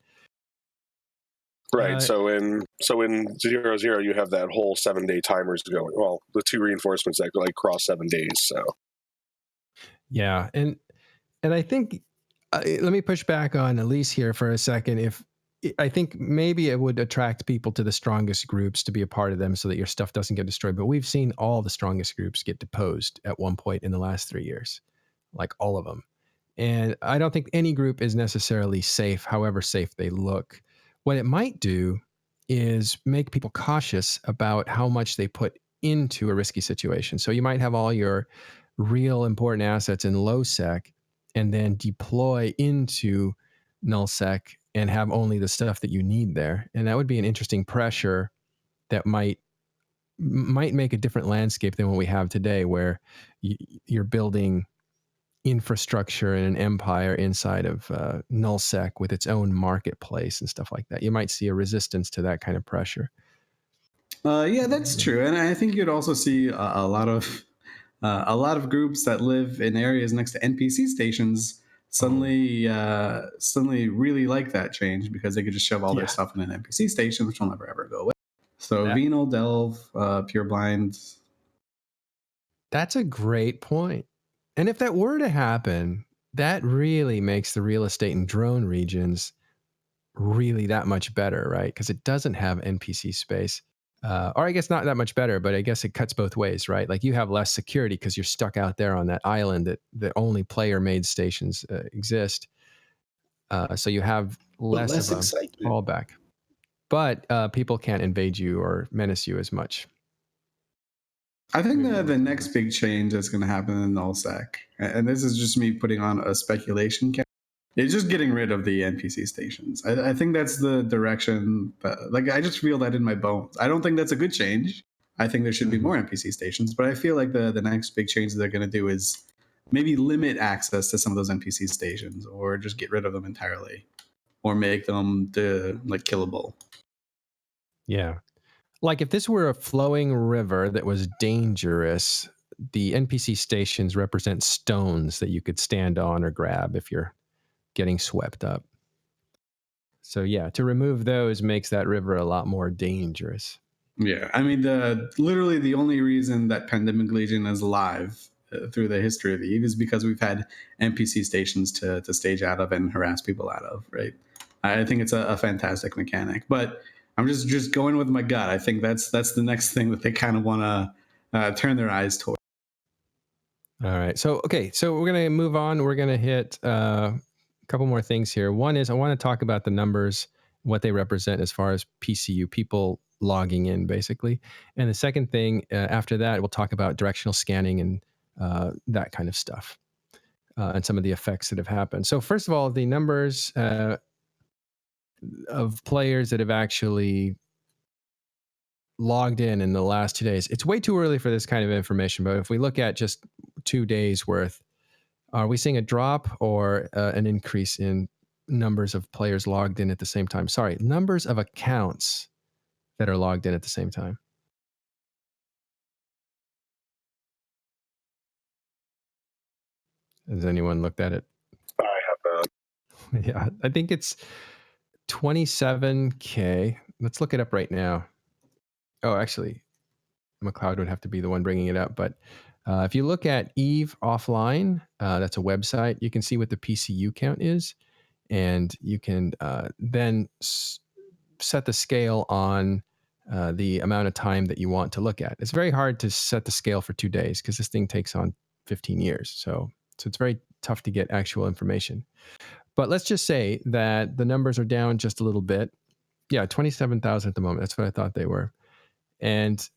Right. So in 0-0, you have that whole 7-day timers going. Well, the 2 reinforcements that like cross 7 days. So. Yeah, and I think let me push back on Elise here for a second. I think maybe it would attract people to the strongest groups to be a part of them so that your stuff doesn't get destroyed. But we've seen all the strongest groups get deposed at one point in the last 3 years, like all of them. And I don't think any group is necessarily safe, however safe they look. What it might do is make people cautious about how much they put into a risky situation. So you might have all your real important assets in low sec and then deploy into null sec and have only the stuff that you need there. And that would be an interesting pressure that might make a different landscape than what we have today, where you're building infrastructure and an empire inside of null sec with its own marketplace and stuff like that. You might see a resistance to that kind of pressure. Yeah, that's true. And I think you'd also see a lot of groups that live in areas next to NPC stations suddenly really like that change because they could just shove all their stuff in an NPC station, which will never ever go away. So venal, delve, pureblind. That's a great point. And if that were to happen, that really makes the real estate and drone regions really that much better, right? Because it doesn't have NPC space. Or I guess not that much better, but I guess it cuts both ways, right? Like you have less security because you're stuck out there on that island that only player-made stations exist. So you have less of a fallback. But people can't invade you or menace you as much. I think the next big change that's going to happen in null sec, and this is just me putting on a speculation cap, it's just getting rid of the NPC stations. I think that's the direction. Like I just feel that in my bones. I don't think that's a good change. I think there should be more NPC stations, but I feel like the next big change that they're going to do is maybe limit access to some of those NPC stations, or just get rid of them entirely, or make them killable. Yeah. Like if this were a flowing river that was dangerous, the NPC stations represent stones that you could stand on or grab if you're getting swept up. So yeah, to remove those makes that river a lot more dangerous. Yeah, I mean, literally the only reason that Pandemic Legion is alive through the history of Eve is because we've had NPC stations to stage out of and harass people out of, right? I think it's a fantastic mechanic, but I'm just going with my gut. I think that's the next thing that they kind of want to turn their eyes toward. All right. So, okay. So we're going to move on. We're going to hit a couple more things here. One is I want to talk about the numbers, what they represent as far as PCU, people logging in, basically. And the second thing, after that, we'll talk about directional scanning and that kind of stuff and some of the effects that have happened. So first of all, the numbers of players that have actually logged in the last 2 days. It's way too early for this kind of information, but if we look at just 2 days worth, are we seeing a drop or an increase in numbers of players logged in at the same time? Sorry, numbers of accounts that are logged in at the same time. Has anyone looked at it? I have not. Yeah, I think it's 27K. Let's look it up right now. Oh, actually, McLeod would have to be the one bringing it up. But if you look at Eve Offline, that's a website, you can see what the PCU count is. And you can then set the scale on the amount of time that you want to look at. It's very hard to set the scale for 2 days because this thing takes on 15 years. So it's very tough to get actual information. But let's just say that the numbers are down just a little bit. Yeah, 27,000 at the moment. That's what I thought they were. And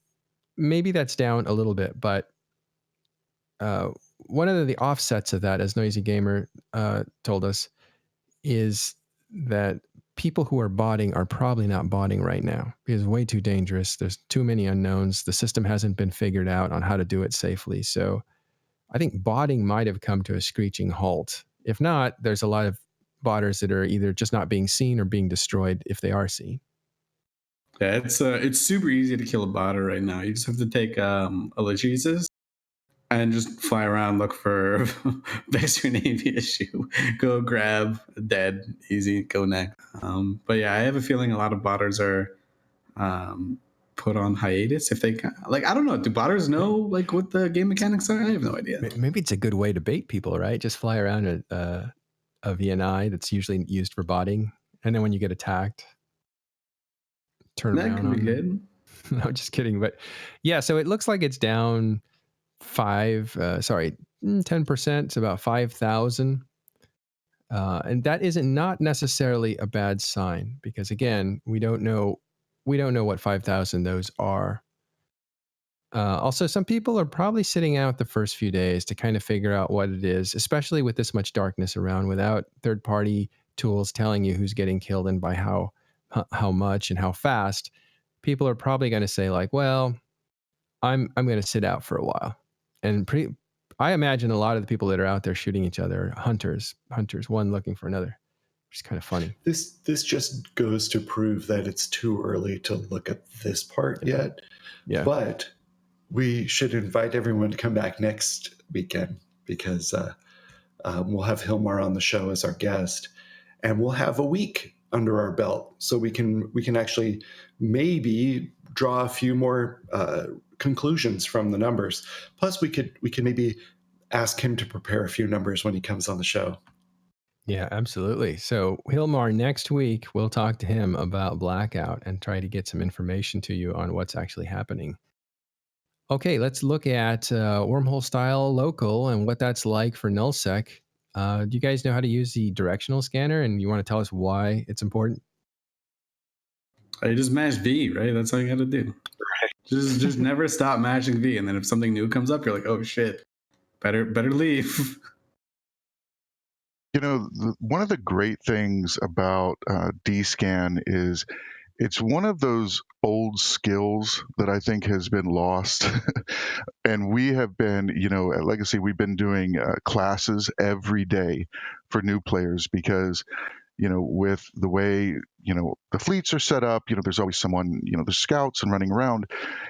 maybe that's down a little bit, but one of the offsets of that, as Noisy Gamer told us, is that people who are botting are probably not botting right now. It's way too dangerous. There's too many unknowns. The system hasn't been figured out on how to do it safely. So I think botting might have come to a screeching halt. If not, there's a lot of botters that are either just not being seen or being destroyed if they are seen. Yeah, it's super easy to kill a botter right now. You just have to take Elise's and just fly around, look for Bastion issue, go grab dead, easy, go next. But yeah, I have a feeling a lot of botters are put on hiatus if they like. I don't know. Do botters know like what the game mechanics are? I have no idea. Maybe it's a good way to bait people, right? Just fly around a VNI that's usually used for botting, and then when you get attacked, turn that around could be on good. No, just kidding. But yeah, so it looks like it's down 10%. It's about 5,000. And that isn't not necessarily a bad sign because again, we don't know what 5,000 those are. Also, some people are probably sitting out the first few days to kind of figure out what it is, especially with this much darkness around without third-party tools telling you who's getting killed and by how much and how fast. People are probably going to say like, well, I'm going to sit out for a while. And I imagine a lot of the people that are out there shooting each other are hunters, one looking for another, which is kind of funny. This just goes to prove that it's too early to look at this part yet. Yeah. But we should invite everyone to come back next weekend because we'll have Hilmar on the show as our guest, and we'll have a week under our belt, so we can actually maybe draw a few more conclusions from the numbers. Plus, we could maybe ask him to prepare a few numbers when he comes on the show. Yeah, absolutely. So Hilmar, next week, we'll talk to him about Blackout and try to get some information to you on what's actually happening. Okay, let's look at wormhole style local and what that's like for nullsec. Do you guys know how to use the directional scanner, and you want to tell us why it's important? You just mash V, right? That's all you got to do. Right. Just never stop mashing V, and then if something new comes up, you're like, oh shit, better leave. You know, one of the great things about dscan is it's one of those old skills that I think has been lost. And we have been, you know, at Legacy, we've been doing classes every day for new players because, you know, with the way, you know, the fleets are set up, you know, there's always someone, you know, there's scouts and running around.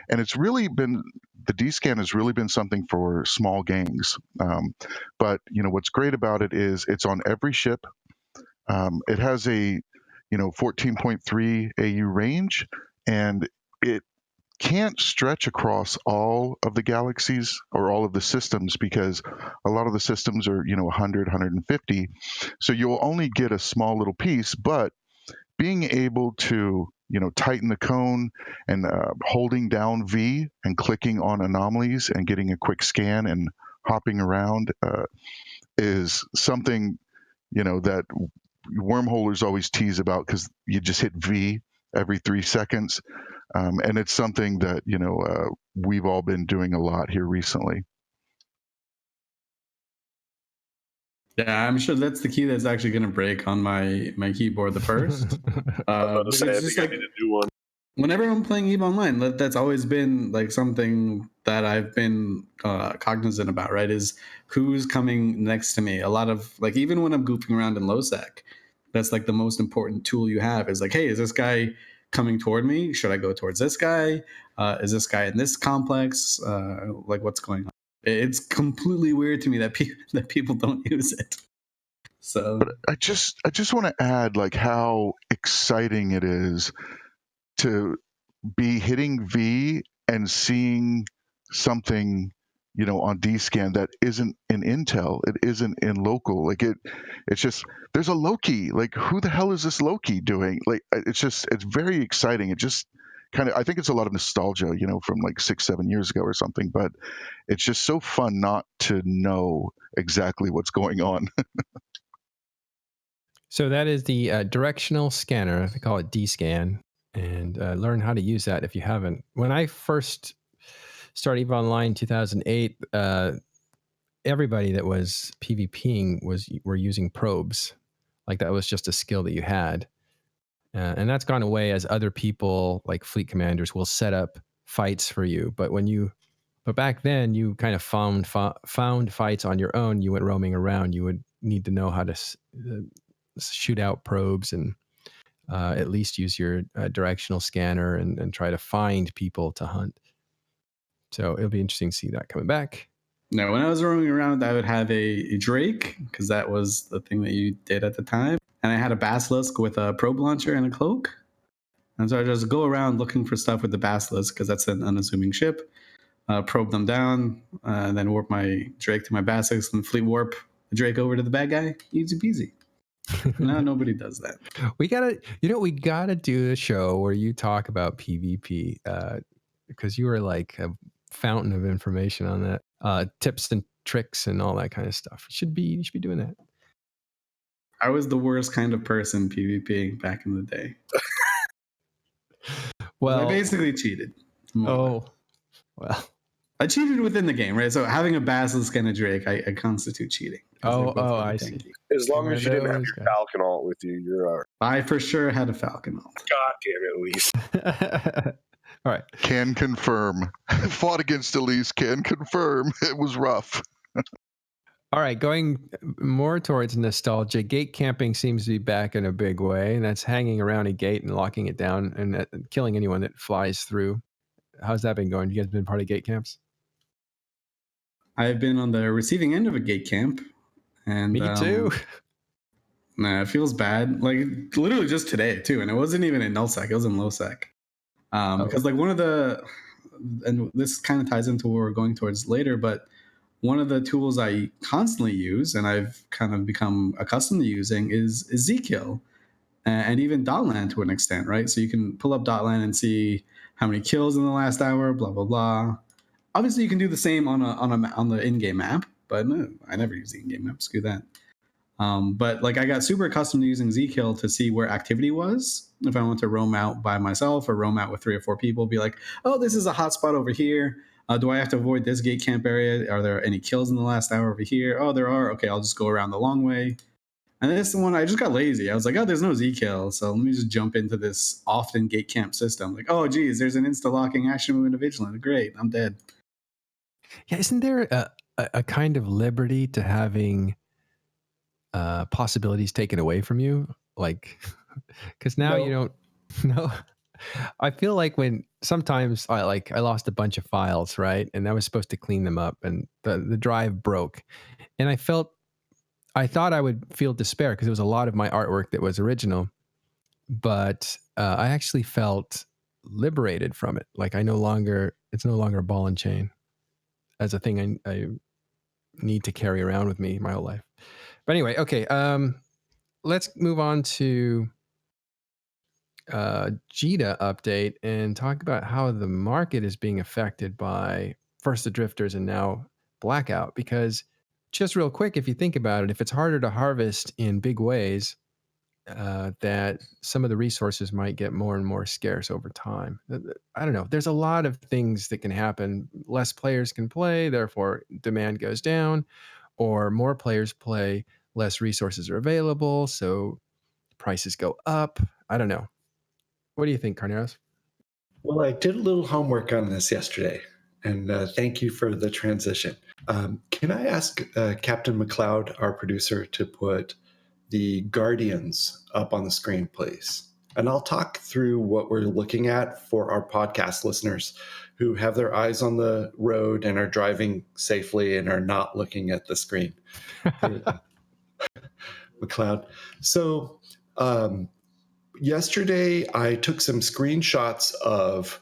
And it's really been, the dscan has really been something for small gangs. But, you know, what's great about it is it's on every ship. It has a, you know, 14.3 AU range, and it can't stretch across all of the galaxies or all of the systems because a lot of the systems are, you know, 100, 150. So you'll only get a small little piece, but being able to, you know, tighten the cone and holding down V and clicking on anomalies and getting a quick scan and hopping around is something, you know, that wormholers always tease about because you just hit V every 3 seconds. And it's something that, you know, we've all been doing a lot here recently. Yeah, I'm sure that's the key that's actually going to break on my keyboard the first. I was about to say, I just think like I need a new one. whenever I'm playing EVE Online, that's always been like something that I've been cognizant about, right? Is who's coming next to me. A lot of like, even when I'm goofing around in low sec, that's like the most important tool you have is like, hey, is this guy coming toward me? Should I go towards this guy? Is this guy in this complex? Like what's going on? It's completely weird to me that people don't use it. So but I just want to add like how exciting it is to be hitting V and seeing something, you know, on dscan that isn't in intel, it isn't in local. Like it's just, there's a Loki, like who the hell is this Loki doing? Like it's very exciting. It just kind of, I think it's a lot of nostalgia, you know, from like 6-7 years ago or something, but it's just so fun not to know exactly what's going on. So that is the directional scanner. They call it dscan. and learn how to use that if you haven't. When I first started EVE Online in 2008, everybody that was PvPing were using probes. Like that was just a skill that you had. And that's gone away as other people like fleet commanders will set up fights for you. But back then you kind of found fights on your own. You went roaming around. You would need to know how to shoot out probes and at least use your directional scanner and try to find people to hunt. So it'll be interesting to see that coming back. Now, when I was roaming around, I would have a Drake, because that was the thing that you did at the time. And I had a Basilisk with a probe launcher and a cloak. And so I just go around looking for stuff with the Basilisk, because that's an unassuming ship. Probe them down, and then warp my Drake to my Basilisk, and fleet warp the Drake over to the bad guy. Easy peasy. Now nobody does that. We gotta do a show where you talk about PvP, because you were like a fountain of information on that, tips and tricks and all that kind of stuff. You should be doing that. I was the worst kind of person PvPing back in the day. Well, I basically cheated. Oh, well. I cheated within the game, right? So having a Basilisk and a Drake, I constitute cheating. I see. As long as you didn't have your Falcon alt with you, you're all right. I for sure had a Falcon alt. God damn it, Elise. All right. Can confirm. Fought against Elise, can confirm. It was rough. All right, going more towards nostalgia, gate camping seems to be back in a big way, and that's hanging around a gate and locking it down and killing anyone that flies through. How's that been going? You guys been part of gate camps? I've been on the receiving end of a gate camp. And me too. Nah, it feels bad. Like literally just today too, and it wasn't even in Null Sec; it was in Low Sec. Because like one of the, and this kind of ties into what we're going towards later, but one of the tools I constantly use and I've kind of become accustomed to using is zKill, and even Dotlan to an extent, right? So you can pull up Dotlan and see how many kills in the last hour, blah blah blah. Obviously, you can do the same on the in-game map, but no, I never use the in-game map. Screw that. But like I got super accustomed to using zKill to see where activity was. If I want to roam out by myself or roam out with 3 or 4 people, be like, oh, this is a hot spot over here. Do I have to avoid this gate camp area? Are there any kills in the last hour over here? Oh, there are. Okay, I'll just go around the long way. And this one, I just got lazy. I was like, oh, there's no zKill, so let me just jump into this often gate camp system. Like, oh, geez, there's an insta-locking action move into Vigilant. Great, I'm dead. Yeah, isn't there a kind of liberty to having possibilities taken away from you? Like, because now you don't know. I feel like when sometimes I lost a bunch of files, right? And I was supposed to clean them up and the drive broke. And I thought I would feel despair because it was a lot of my artwork that was original. But I actually felt liberated from it. Like it's no longer a ball and chain as a thing I need to carry around with me my whole life. But anyway, okay. Let's move on to Jita update and talk about how the market is being affected by first the drifters and now blackout. Because just real quick, if you think about it, if it's harder to harvest in big ways, that some of the resources might get more and more scarce over time. I don't know. There's a lot of things that can happen. Less players can play, therefore demand goes down, or more players play, less resources are available, so prices go up. I don't know. What do you think, Carneros? Well, I did a little homework on this yesterday, and thank you for the transition. Can I ask Captain McLeod, our producer, to put the Guardians up on the screen, please? And I'll talk through what we're looking at for our podcast listeners who have their eyes on the road and are driving safely and are not looking at the screen. McLeod. So yesterday I took some screenshots of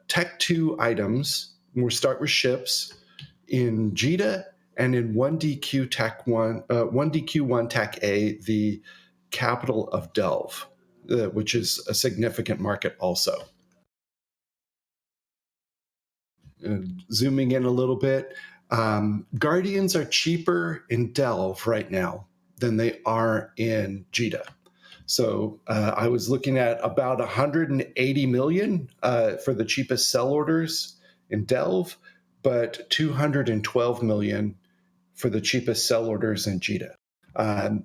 Tech 2 items. We'll start with ships in Jita and in 1DQ Tech 1, 1DQ1 Tech A, the capital of Delve, which is a significant market also. Zooming in a little bit, Guardians are cheaper in Delve right now than they are in Jita. So I was looking at about 180 million for the cheapest sell orders in Delve, but 212 million for the cheapest sell orders in Jita.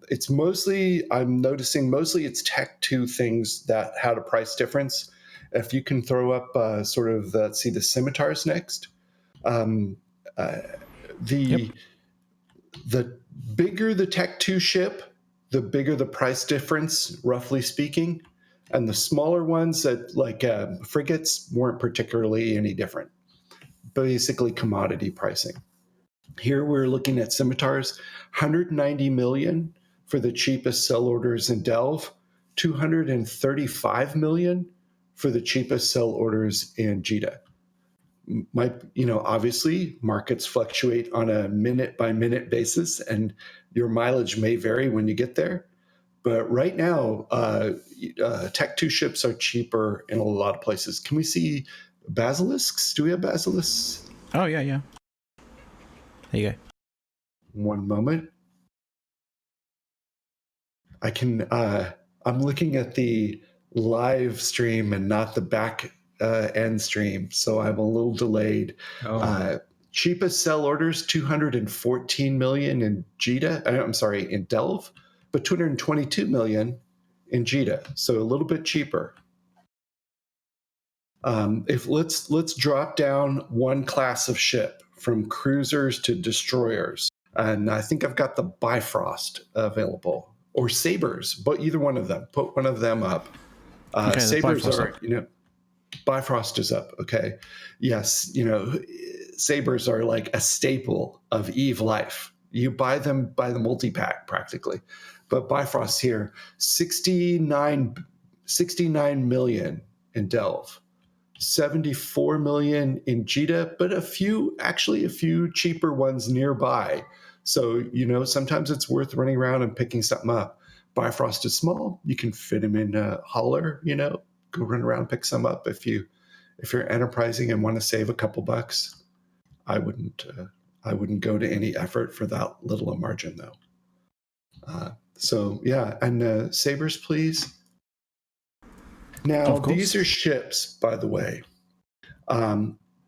It's mostly, I'm noticing mostly it's Tech 2 things that had a price difference. If you can throw up sort of, let's see, the scimitars next. The bigger the Tech 2 ship, the bigger the price difference, roughly speaking. And the smaller ones that like frigates weren't particularly any different. Basically commodity pricing. Here we're looking at scimitars, 190 million for the cheapest sell orders in Delve, 235 million for the cheapest sell orders in Jita. Obviously markets fluctuate on a minute by minute basis and your mileage may vary when you get there. But right now, Tech 2 ships are cheaper in a lot of places. Can we see basilisks? Do we have basilisks? Oh, yeah. There you go. One moment. I'm looking at the live stream and not the back end stream, so I'm a little delayed. Cheapest sell orders, 214 million in Jita. I'm sorry, in Delve, but 222 million in Jita, so a little bit cheaper. If let's drop down one class of ship from cruisers to destroyers, and I think I've got the Bifrost available or Sabres, but either one of them. Put one of them up. Okay, Sabres are, Bifrost is up. Okay, yes, Sabres are like a staple of Eve life. You buy them by the multi-pack practically, but Bifrost here, 69 million in Delve. 74 million in Jita, but a few cheaper ones nearby. So, sometimes it's worth running around and picking something up. Bifrost is small. You can fit them in a hauler, go run around, pick some up. If you're enterprising and want to save a couple bucks, I wouldn't go to any effort for that little a margin though. And Sabres, please. Now, these are ships, by the way.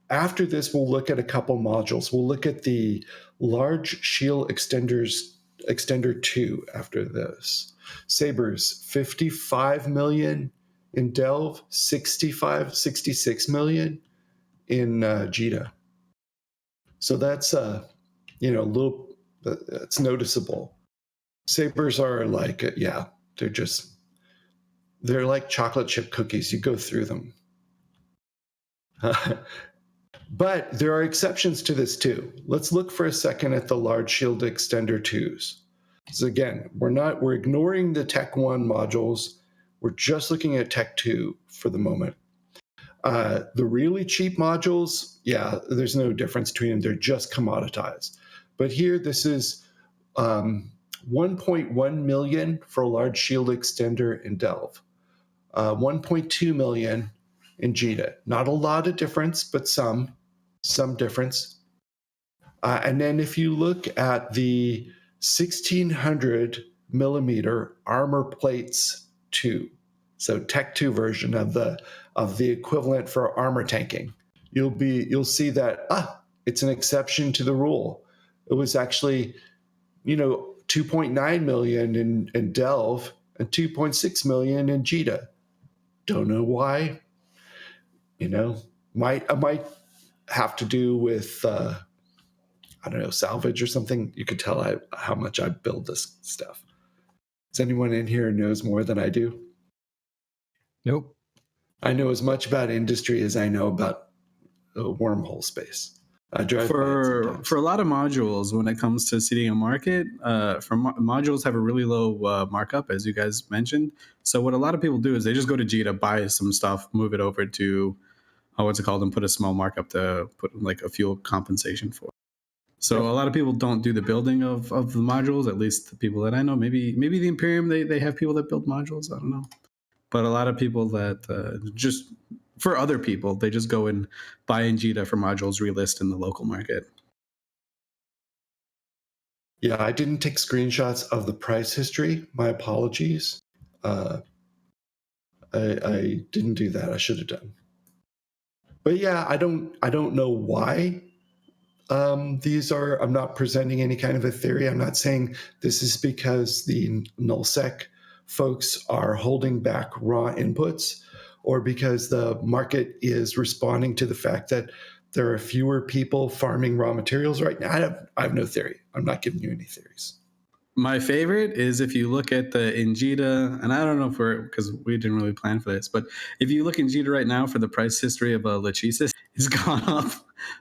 After this, we'll look at a couple modules. We'll look at the large shield extender 2 after this. Sabres, 55 million in Delve, 66 million in Jita. So that's that's noticeable. Sabres are like, they're like chocolate chip cookies. You go through them. But there are exceptions to this too. Let's look for a second at the large shield extender 2s. So again, we're ignoring the Tech 1 modules. We're just looking at Tech 2 for the moment. The really cheap modules, there's no difference between them. They're just commoditized. But here, this is 1.1 million for a large shield extender in Delve. 1.2 million in Jita. Not a lot of difference, but some difference. And then if you look at the 1600 millimeter armor plates 2, so Tech 2 version of the equivalent for armor tanking, you'll see that it's an exception to the rule. It was actually 2.9 million in Delve and 2.6 million in Jita. Don't know why. Might have to do with salvage or something. You could tell how much I build this stuff. Is anyone in here knows more than I do? Nope. I know as much about industry as I know about wormhole space. I drive for a lot of modules, when it comes to seeding a market, modules have a really low markup, as you guys mentioned. So what a lot of people do is they just go to Jita, buy some stuff, move it over to and put a small markup to put like a fuel compensation for. So a lot of people don't do the building of the modules, at least the people that I know. Maybe the Imperium, they have people that build modules. I don't know. But a lot of people that just, for other people, they just go and buy in Jita for modules, relist in the local market. Yeah, I didn't take screenshots of the price history. My apologies. I didn't do that. I should have done. But yeah, I don't know why these are. I'm not presenting any kind of a theory. I'm not saying this is because the Null Sec folks are holding back raw inputs, or because the market is responding to the fact that there are fewer people farming raw materials right now. I have no theory. I'm not giving you any theories. My favorite is if you look at the in Jita, and I don't know if because we didn't really plan for this, but if you look in Jita right now for the price history of a Lachesis, it's gone up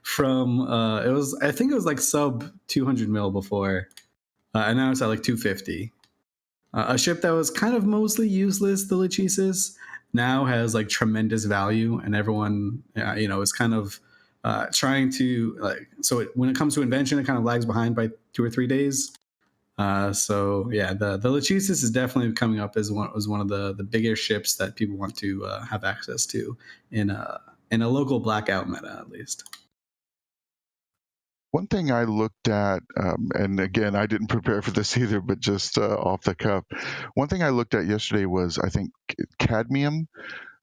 from I think it was like sub 200 mil before, and now it's at like 250. A ship that was kind of mostly useless, the Lachesis, now has like tremendous value, and everyone is kind of trying to when it comes to invention, it kind of lags behind by 2 or 3 days. So yeah, the Lachesis is definitely coming up as one of the bigger ships that people want to have access to in a local blackout meta, at least. One thing I looked at, and again, I didn't prepare for this either, but just off the cuff. One thing I looked at yesterday was, I think, cadmium.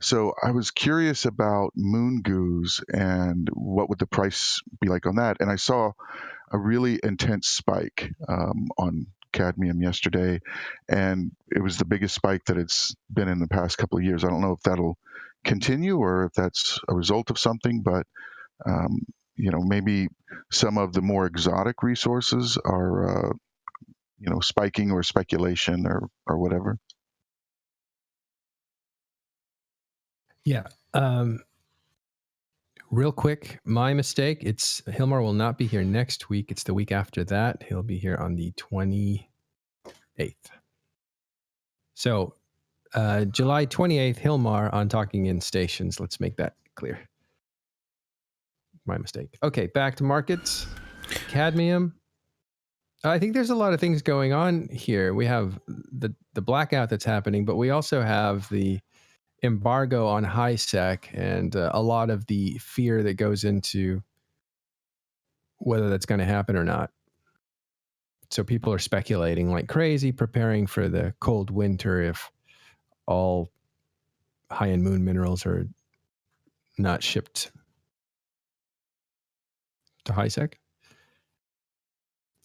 So I was curious about moon goos and what would the price be like on that. And I saw a really intense spike on cadmium yesterday, and it was the biggest spike that it's been in the past couple of years. I don't know if that'll continue or if that's a result of something, but maybe some of the more exotic resources are spiking, or speculation, or whatever. Yeah. Real quick, my mistake. It's Hilmar will not be here next week. It's the week after that. He'll be here on the 28th. So July 28th, Hilmar on Talking in Stations. Let's make that clear. My mistake. Okay, back to markets. Cadmium. I think there's a lot of things going on here. We have the blackout that's happening, but we also have the embargo on high sec and a lot of the fear that goes into whether that's going to happen or not. So people are speculating like crazy, preparing for the cold winter if all high-end moon minerals are not shipped to high sec.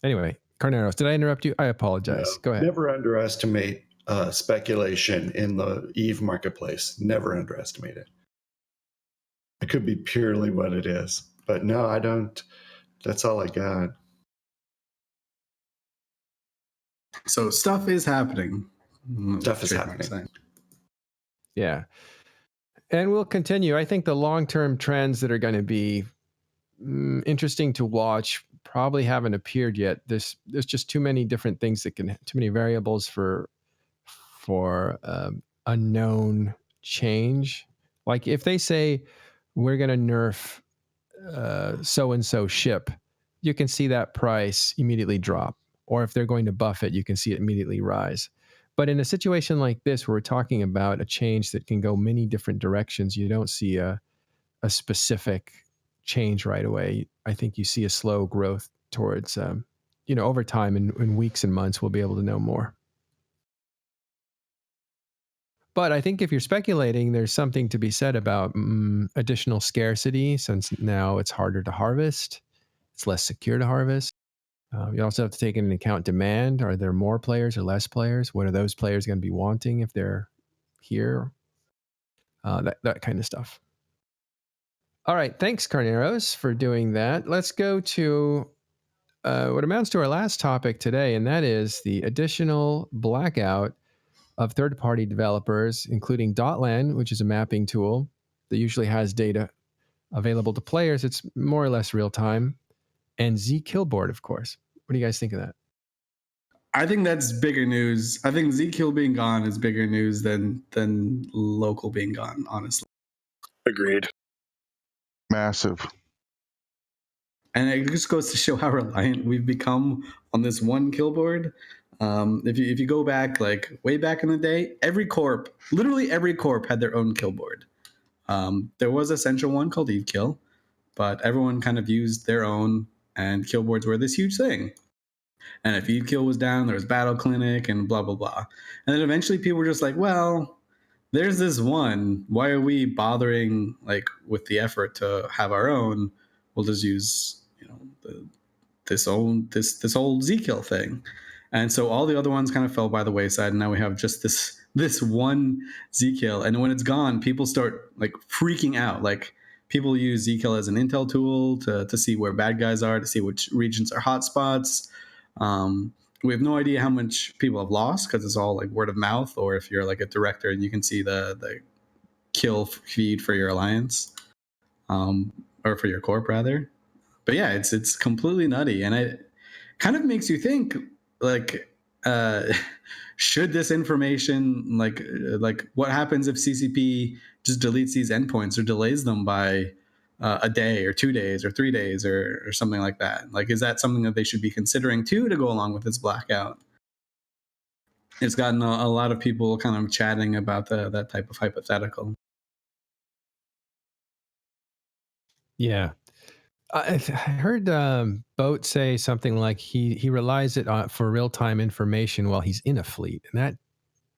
Anyway, Carneros, did I interrupt you? I apologize. No, Go ahead. Never underestimate speculation in the Eve marketplace. Never underestimate it. It could be purely what it is. But no, I don't. That's all I got. So stuff is happening. Stuff is happening. Yeah. And we'll continue. I think the long-term trends that are going to be interesting to watch probably haven't appeared yet. There's just too many different things too many variables for unknown change. Like if they say we're going to nerf so-and-so ship, you can see that price immediately drop. Or if they're going to buff it, you can see it immediately rise. But in a situation like this, where we're talking about a change that can go many different directions, you don't see a specific change right away. I think you see a slow growth towards, over time, in weeks and months, we'll be able to know more. But I think if you're speculating, there's something to be said about additional scarcity, since now it's harder to harvest. It's less secure to harvest. You also have to take into account demand. Are there more players or less players? What are those players going to be wanting if they're here? That kind of stuff. All right. Thanks, Carneros, for doing that. Let's go to what amounts to our last topic today, and that is the additional blackout of third-party developers, including Dotlan, which is a mapping tool that usually has data available to players. It's more or less real-time. And zKillboard, of course. What do you guys think of that? I think that's bigger news. I think zKill being gone is bigger news than local being gone, honestly. Agreed. Massive. And it just goes to show how reliant we've become on this one Killboard. If you go back, like way back in the day, literally every corp had their own Killboard. There was a central one called Evewho, but everyone kind of used their own, and Killboards were this huge thing. And if Eatkill was down, there was Battle Clinic and blah, blah, blah. And then eventually people were just like, well, there's this one. Why are we bothering like with the effort to have our own? We'll just use, this old zKill thing. And so all the other ones kind of fell by the wayside, and now we have just this one zKill. And when it's gone, people start like freaking out. Like people use zKill as an intel tool to see where bad guys are, to see which regions are hotspots. We have no idea how much people have lost because it's all like word of mouth, or if you're like a director and you can see the kill feed for your alliance, or for your corp rather. But yeah, it's completely nutty, and it kind of makes you think like, should this information like what happens if CCP just deletes these endpoints or delays them by a day or 2 days or 3 days or something like that? Like, is that something that they should be considering too to go along with this blackout? It's gotten a lot of people kind of chatting about that type of hypothetical. Yeah. I heard Boat say something like he relies it on for real-time information while he's in a fleet, and that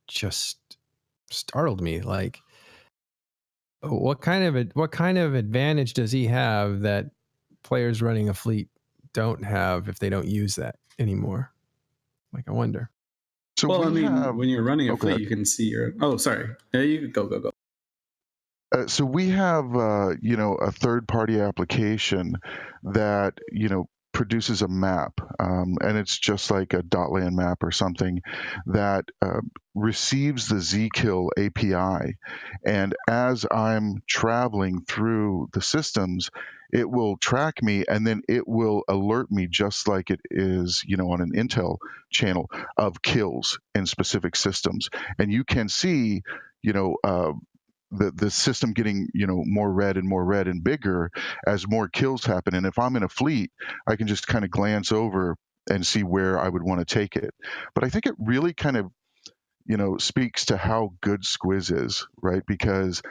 just startled me. Like, what kind of advantage does he have that players running a fleet don't have if they don't use that anymore? Like, I wonder. So well, I mean, have, when you're running a okay. fleet, you can see your. Oh, sorry. Yeah, you go. So we have, a third-party application that, produces a map, and it's just like a .land map or something that receives the zKill API. And as I'm traveling through the systems, it will track me, and then it will alert me just like it is, on an Intel channel of kills in specific systems. And you can see, the system getting more red and bigger as more kills happen. And if I'm in a fleet, I can just kind of glance over and see where I would want to take it. But I think it really kind of speaks to how good Squizz is, right? Because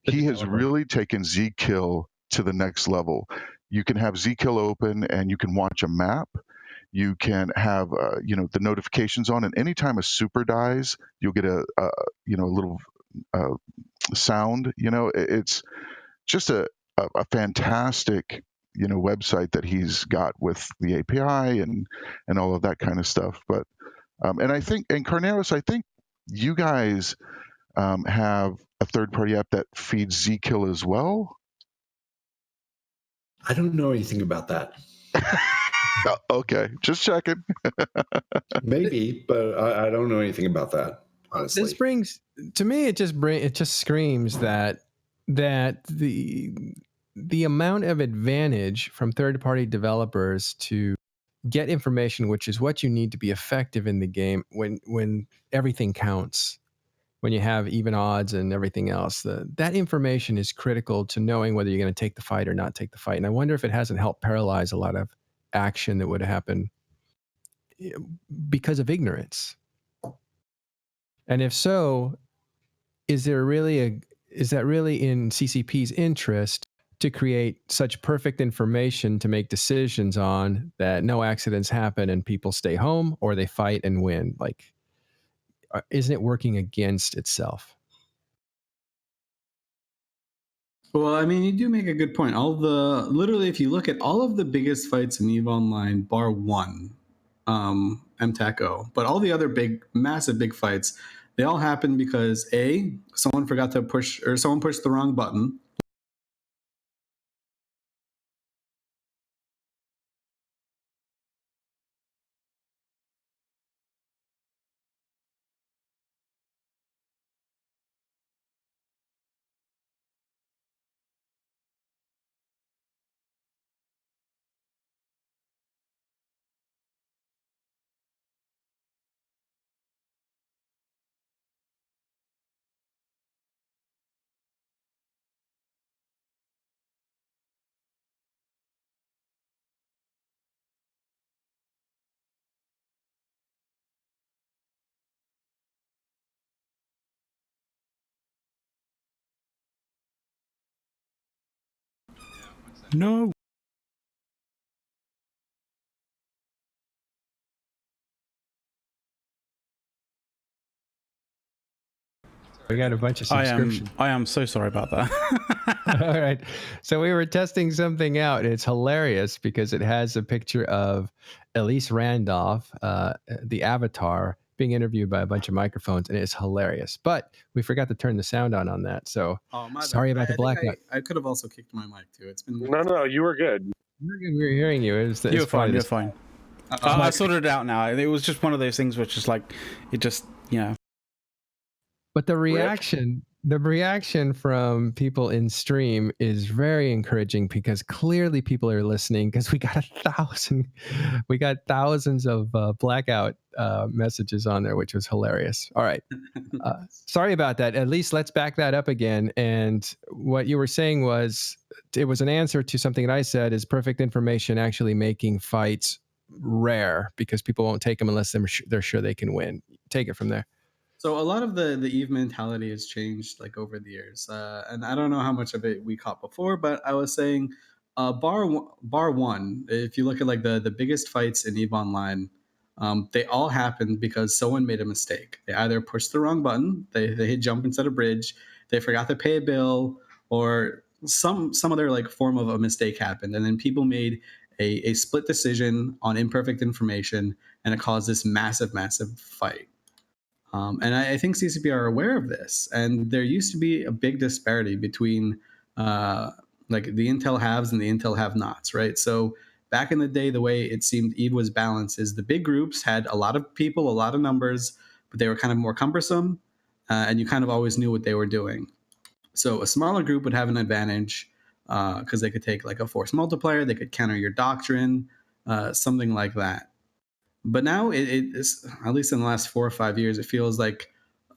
he has really taken zKill to the next level. You can have zKill open and you can watch a map. You can have the notifications on, and anytime a super dies, you'll get a little sound. It's just a fantastic website that he's got with the API and all of that kind of stuff. But and I think, and Carneros, I think you guys have a third party app that feeds zKill as well. I don't know anything about that. Okay, just checking. Maybe, but I don't know anything about that, honestly. This brings, to me, it just screams that the amount of advantage from third-party developers to get information, which is what you need to be effective in the game when everything counts, when you have even odds and everything else, that information is critical to knowing whether you're going to take the fight or not take the fight. And I wonder if it hasn't helped paralyze a lot of action that would happen because of ignorance. And if so, is that really in CCP's interest to create such perfect information to make decisions on that no accidents happen and people stay home or they fight and win? Like, isn't it working against itself? Well, I mean, you do make a good point. Literally, if you look at all of the biggest fights in EVE Online, bar one, MTACO, but all the other massive big fights, they all happen because someone forgot to push, or someone pushed the wrong button. No. We got a bunch of subscriptions. I am so sorry about that. All right. So we were testing something out. It's hilarious because it has a picture of Elise Randolph, the avatar, being interviewed by a bunch of microphones, and it's hilarious. But we forgot to turn the sound on that. So sorry about the blackout. I could have also kicked my mic too. It's been No, you were good. We were hearing you. You're fine. You're fine. I sorted it out now. It was just one of those things which is like, it just, But the reaction from people in stream is very encouraging because clearly people are listening, because we got thousands of blackout messages on there, which was hilarious. All right. Sorry about that. At least let's back that up again. And what you were saying was, it was an answer to something that I said, is perfect information actually making fights rare because people won't take them unless they're sure they can win. Take it from there. So a lot of the Eve mentality has changed like over the years, and I don't know how much of it we caught before, but I was saying, bar one, if you look at like the biggest fights in Eve Online, they all happened because someone made a mistake. They either pushed the wrong button, they hit jump instead of bridge, they forgot to pay a bill, or some other like form of a mistake happened, and then people made a split decision on imperfect information, and it caused this massive fight. And I think CCP are aware of this. And there used to be a big disparity between like the Intel haves and the Intel have-nots, right? So back in the day, the way it seemed Eve was balanced is the big groups had a lot of people, a lot of numbers, but they were kind of more cumbersome, and you kind of always knew what they were doing. So a smaller group would have an advantage because they could take like a force multiplier, they could counter your doctrine, something like that. But now it is, at least in the last 4 or 5 years, it feels like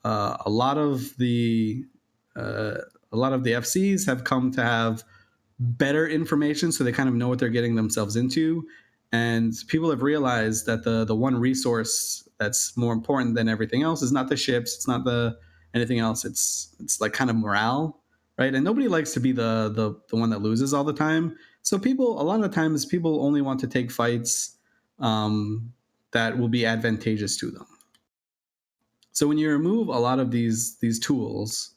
a lot of the FCs have come to have better information, so they kind of know what they're getting themselves into, and people have realized that the one resource that's more important than everything else is not the ships, it's not anything else. It's like kind of morale, right? And nobody likes to be the one that loses all the time. So people, a lot of the times, people only want to take fights that will be advantageous to them. So when you remove a lot of these tools,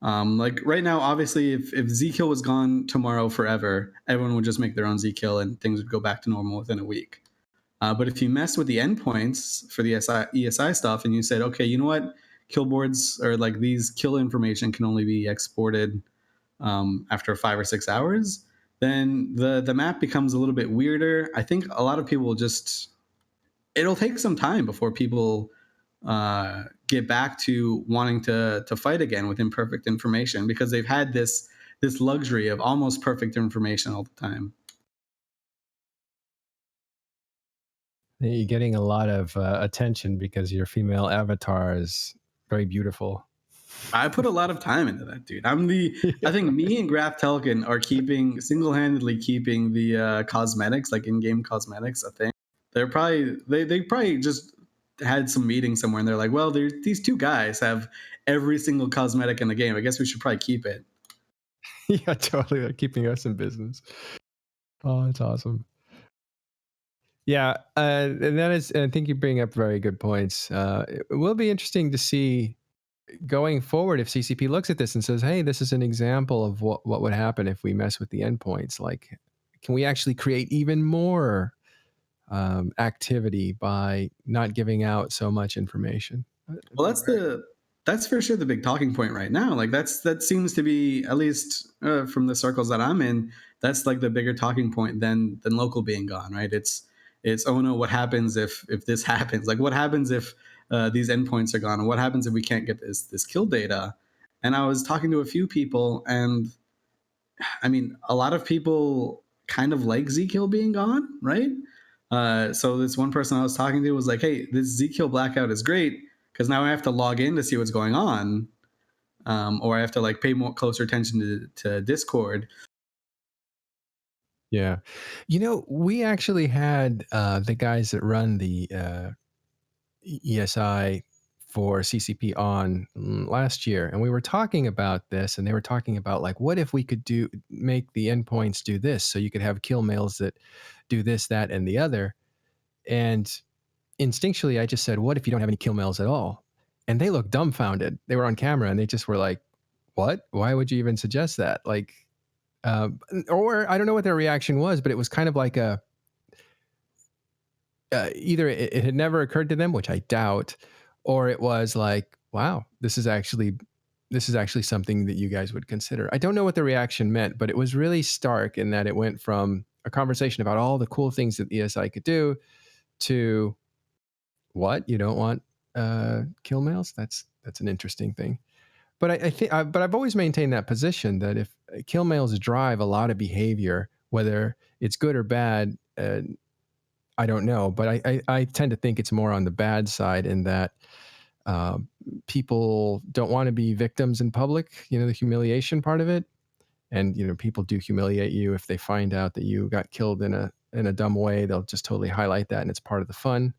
like right now, obviously, if zKill was gone tomorrow forever, everyone would just make their own zKill and things would go back to normal within a week. But if you mess with the endpoints for the ESI stuff and you said, okay, you know what, killboards or like these kill information can only be exported after 5 or 6 hours, then the map becomes a little bit weirder. I think a lot of people will just, it'll take some time before people get back to wanting to fight again with imperfect information, because they've had this luxury of almost perfect information all the time. You're getting a lot of attention because your female avatar is very beautiful. I put a lot of time into that, dude. I think me and Graph Telkin are single-handedly keeping the cosmetics, like in-game cosmetics, a thing. They probably just had some meeting somewhere and they're like, well, these two guys have every single cosmetic in the game. I guess we should probably keep it. Yeah, totally. They're keeping us in business. Oh, it's awesome. Yeah, and that is, I think you bring up very good points. It will be interesting to see going forward if CCP looks at this and says, hey, this is an example of what would happen if we mess with the endpoints. Like, can we actually create even more activity by not giving out so much information? Well, that's for sure the big talking point right now. Like that seems to be, at least from the circles that I'm in, that's like the bigger talking point than local being gone, right? It's oh no, what happens if this happens? Like what happens if these endpoints are gone? And what happens if we can't get this kill data? And I was talking to a few people, and I mean, a lot of people kind of like zKill being gone, right? So this one person I was talking to was like, hey, this zKill blackout is great because now I have to log in to see what's going on, or I have to like pay more closer attention to Discord. Yeah. You know, we actually had the guys that run the ESI for CCP on last year, and we were talking about this, and they were talking about like, what if we could make the endpoints do this, so you could have Killmails that do this, that, and the other. And instinctually, I just said, what if you don't have any Killmails at all? and they looked dumbfounded. They were on camera and they just were like, what? Why would you even suggest that? Like, or I don't know what their reaction was, but it was kind of like a, either it had never occurred to them, which I doubt, or it was like, wow, this is actually something that you guys would consider. I don't know what the reaction meant, but it was really stark in that it went from a conversation about all the cool things that ESI could do to, what, you don't want Killmails? That's an interesting thing. But I think, but I've always maintained that position that if Killmails drive a lot of behavior, whether it's good or bad, I don't know. But I tend to think it's more on the bad side in that people don't want to be victims in public, the humiliation part of it. And, people do humiliate you. If they find out that you got killed in a dumb way, they'll just totally highlight that, and it's part of the fun.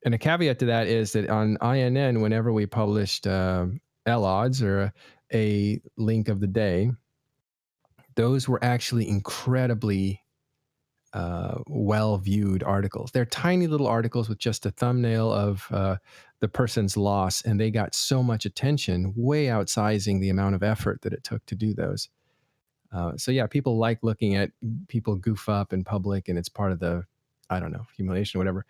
And a caveat to that is that on INN, whenever we published LODs or a link of the day, those were actually incredibly well-viewed articles. They're tiny little articles with just a thumbnail of the person's loss, and they got so much attention, way outsizing the amount of effort that it took to do those. So yeah, people like looking at people goof up in public, and it's part of the, I don't know, humiliation or whatever.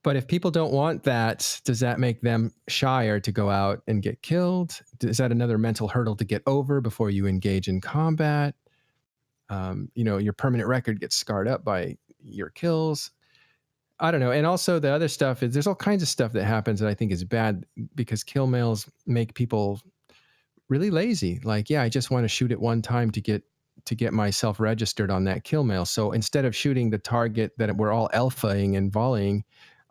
But if people don't want that, does that make them shyer to go out and get killed? Is that another mental hurdle to get over before you engage in combat? Your permanent record gets scarred up by your kills. I don't know. And also the other stuff is there's all kinds of stuff that happens that I think is bad because kill mails make people really lazy. Like, yeah, I just want to shoot it one time to get myself registered on that kill mail. So instead of shooting the target that we're all alphaing and volleying,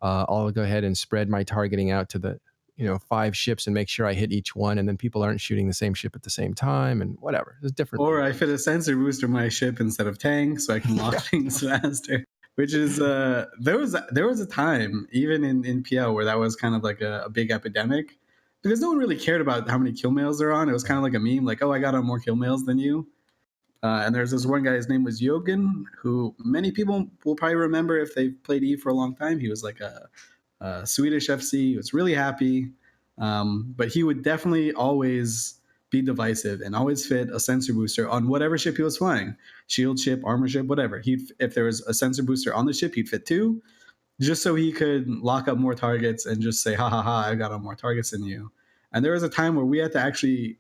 I'll go ahead and spread my targeting out to the 5 ships and make sure I hit each one, and then people aren't shooting the same ship at the same time and whatever. There's different. Or I fit a sensor booster in my ship instead of tank so I can lock things faster. Which is there was a time even in PL where that was kind of like a big epidemic because no one really cared about how many kill mails they're on. It was kind of like a meme, like, oh, I got on more kill mails than you. And there's this one guy, his name was Jürgen, who many people will probably remember if they've played Eve for a long time. He was like a Swedish FC. He was really happy. But he would definitely always be divisive and always fit a sensor booster on whatever ship he was flying. Shield ship, armor ship, whatever. If there was a sensor booster on the ship, he'd fit 2, just so he could lock up more targets and just say, ha ha ha, I got on more targets than you. And there was a time where we had to actually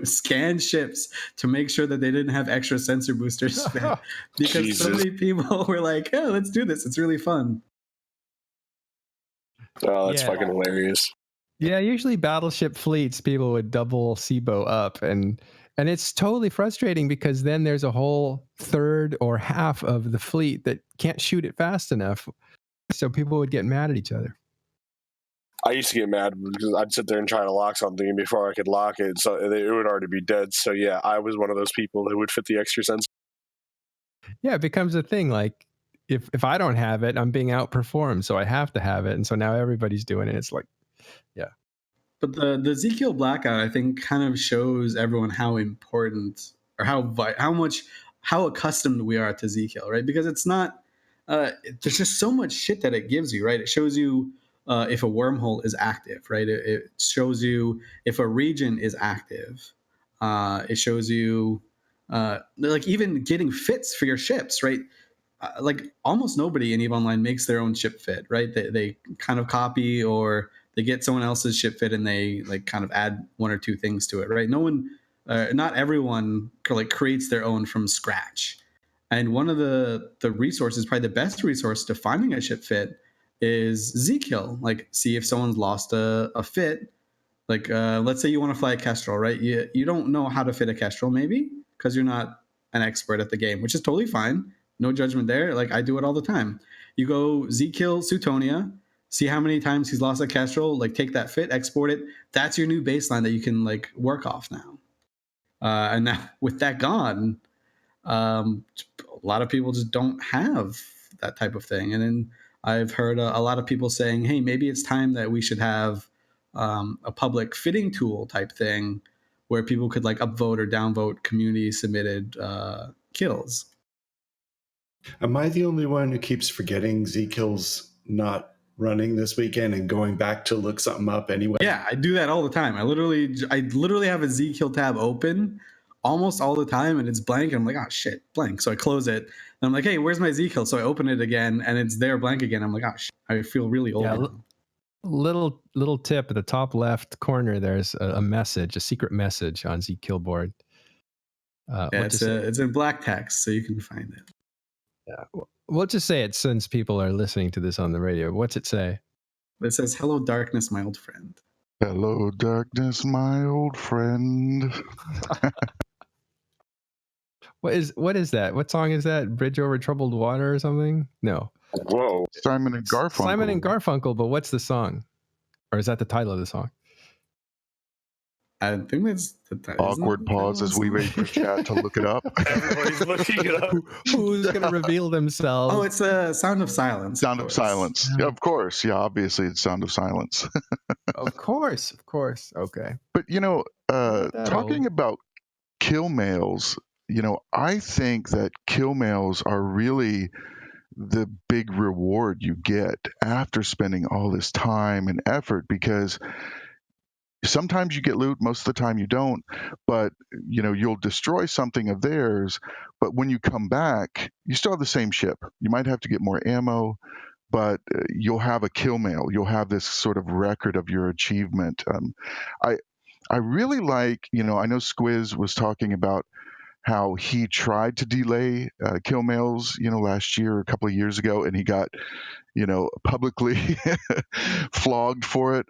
scan ships to make sure that they didn't have extra sensor boosters fit because Jesus. So many people were like, yeah, let's do this. It's really fun. Oh, that's fucking hilarious. Yeah, usually battleship fleets, people would double SIBO up, and it's totally frustrating because then there's a whole third or half of the fleet that can't shoot it fast enough. So people would get mad at each other. I used to get mad because I'd sit there and try to lock something, and before I could lock it, so it would already be dead. So yeah, I was one of those people that would fit the extra sensor. Yeah, it becomes a thing. Like if I don't have it, I'm being outperformed, so I have to have it, and so now everybody's doing it. It's like, yeah. But the zKill Blackout, I think, kind of shows everyone how important or how accustomed we are to zKill, right? Because it's not there's just so much shit that it gives you, right? It shows you if a wormhole is active, right? It shows you if a region is active. It shows you like even getting fits for your ships, right? Like almost nobody in EVE Online makes their own ship fit, right? They kind of copy or they get someone else's ship fit and they like kind of add 1 or 2 things to it, right? No one, not everyone like creates their own from scratch. And one of the resources, probably the best resource to finding a ship fit is zKill. Like see if someone's lost a fit. Like let's say you want to fly a Kestrel, right? You don't know how to fit a Kestrel maybe because you're not an expert at the game, which is totally fine. No judgment there. Like I do it all the time. You go zKill Suetonia, see how many times he's lost a Kestrel, like take that fit, export it. That's your new baseline that you can like work off now. And now with that gone, a lot of people just don't have that type of thing. And then I've heard a lot of people saying, hey, maybe it's time that we should have a public fitting tool type thing where people could like upvote or downvote community submitted kills. Am I the only one who keeps forgetting zKill's not running this weekend and going back to look something up anyway? Yeah, I do that all the time. I literally have a zkill tab open almost all the time, and it's blank. And I'm like, oh shit, blank. So I close it, and I'm like, hey, where's my zkill? So I open it again, and it's there blank again. I'm like, oh shit, I feel really old. Yeah, little tip at the top left corner. There's a message, a secret message on zKillboard. Yeah, it's in black text, so you can find it. Yeah, we'll just say it since people are listening to this on the radio. What's it say? It says, "Hello, darkness, my old friend." Hello, darkness, my old friend. What is that? What song is that? Bridge Over Troubled Water or something? No. Whoa. Simon and Garfunkel. Simon and Garfunkel, but what's the song? Or is that the title of the song? I think that's the title. Awkward pause as we wait for chat to look it up. Everybody's looking it up. Who's going to reveal themselves? Oh, it's a Sound of Silence. Sound of Silence. Yeah, of course. Yeah, obviously it's Sound of Silence. Of course. Okay. But, talking about Killmails, I think that Killmails are really the big reward you get after spending all this time and effort, because sometimes you get loot, most of the time you don't, but you'll destroy something of theirs, but when you come back, you still have the same ship. You might have to get more ammo, but you'll have a Killmail. You'll have this sort of record of your achievement. I really like, I know Squizz was talking about how he tried to delay Killmails, last year, a couple of years ago, and he got publicly flogged for it.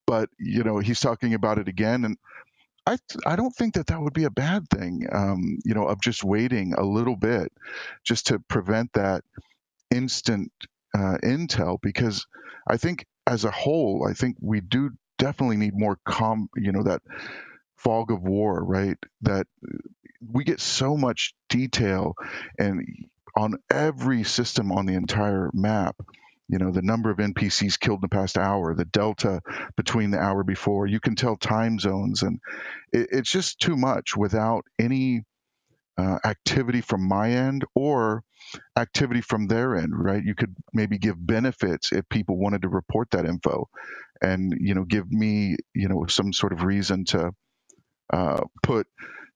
But he's talking about it again, and I don't think that would be a bad thing. Of just waiting a little bit, just to prevent that instant intel, because I think as a whole, I think we do definitely need more that fog of war, right? That we get so much detail and on every system on the entire map. The number of NPCs killed in the past hour, the delta between the hour before. You can tell time zones, and it's just too much without any activity from my end or activity from their end, right? You could maybe give benefits if people wanted to report that info, and give me some sort of reason to put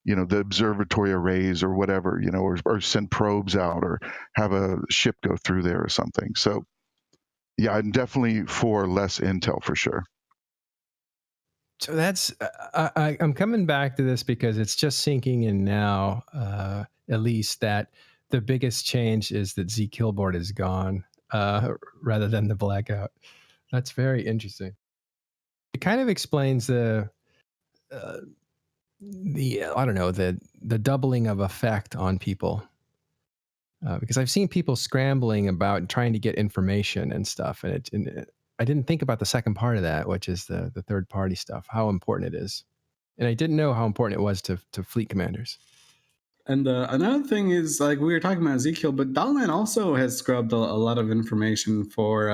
the observatory arrays or whatever, or send probes out or have a ship go through there or something. So yeah, I'm definitely for less intel for sure. So that's I'm coming back to this because it's just sinking in now, Elise, that the biggest change is that zKillboard is gone rather than the blackout. That's very interesting. It kind of explains the I don't know, the doubling of effect on people, because I've seen people scrambling about trying to get information and stuff, and I didn't think about the second part of that, which is the third party stuff, how important it is, and I didn't know how important it was to fleet commanders. And another thing is, like we were talking about zKill, but .NET also has scrubbed a lot of information for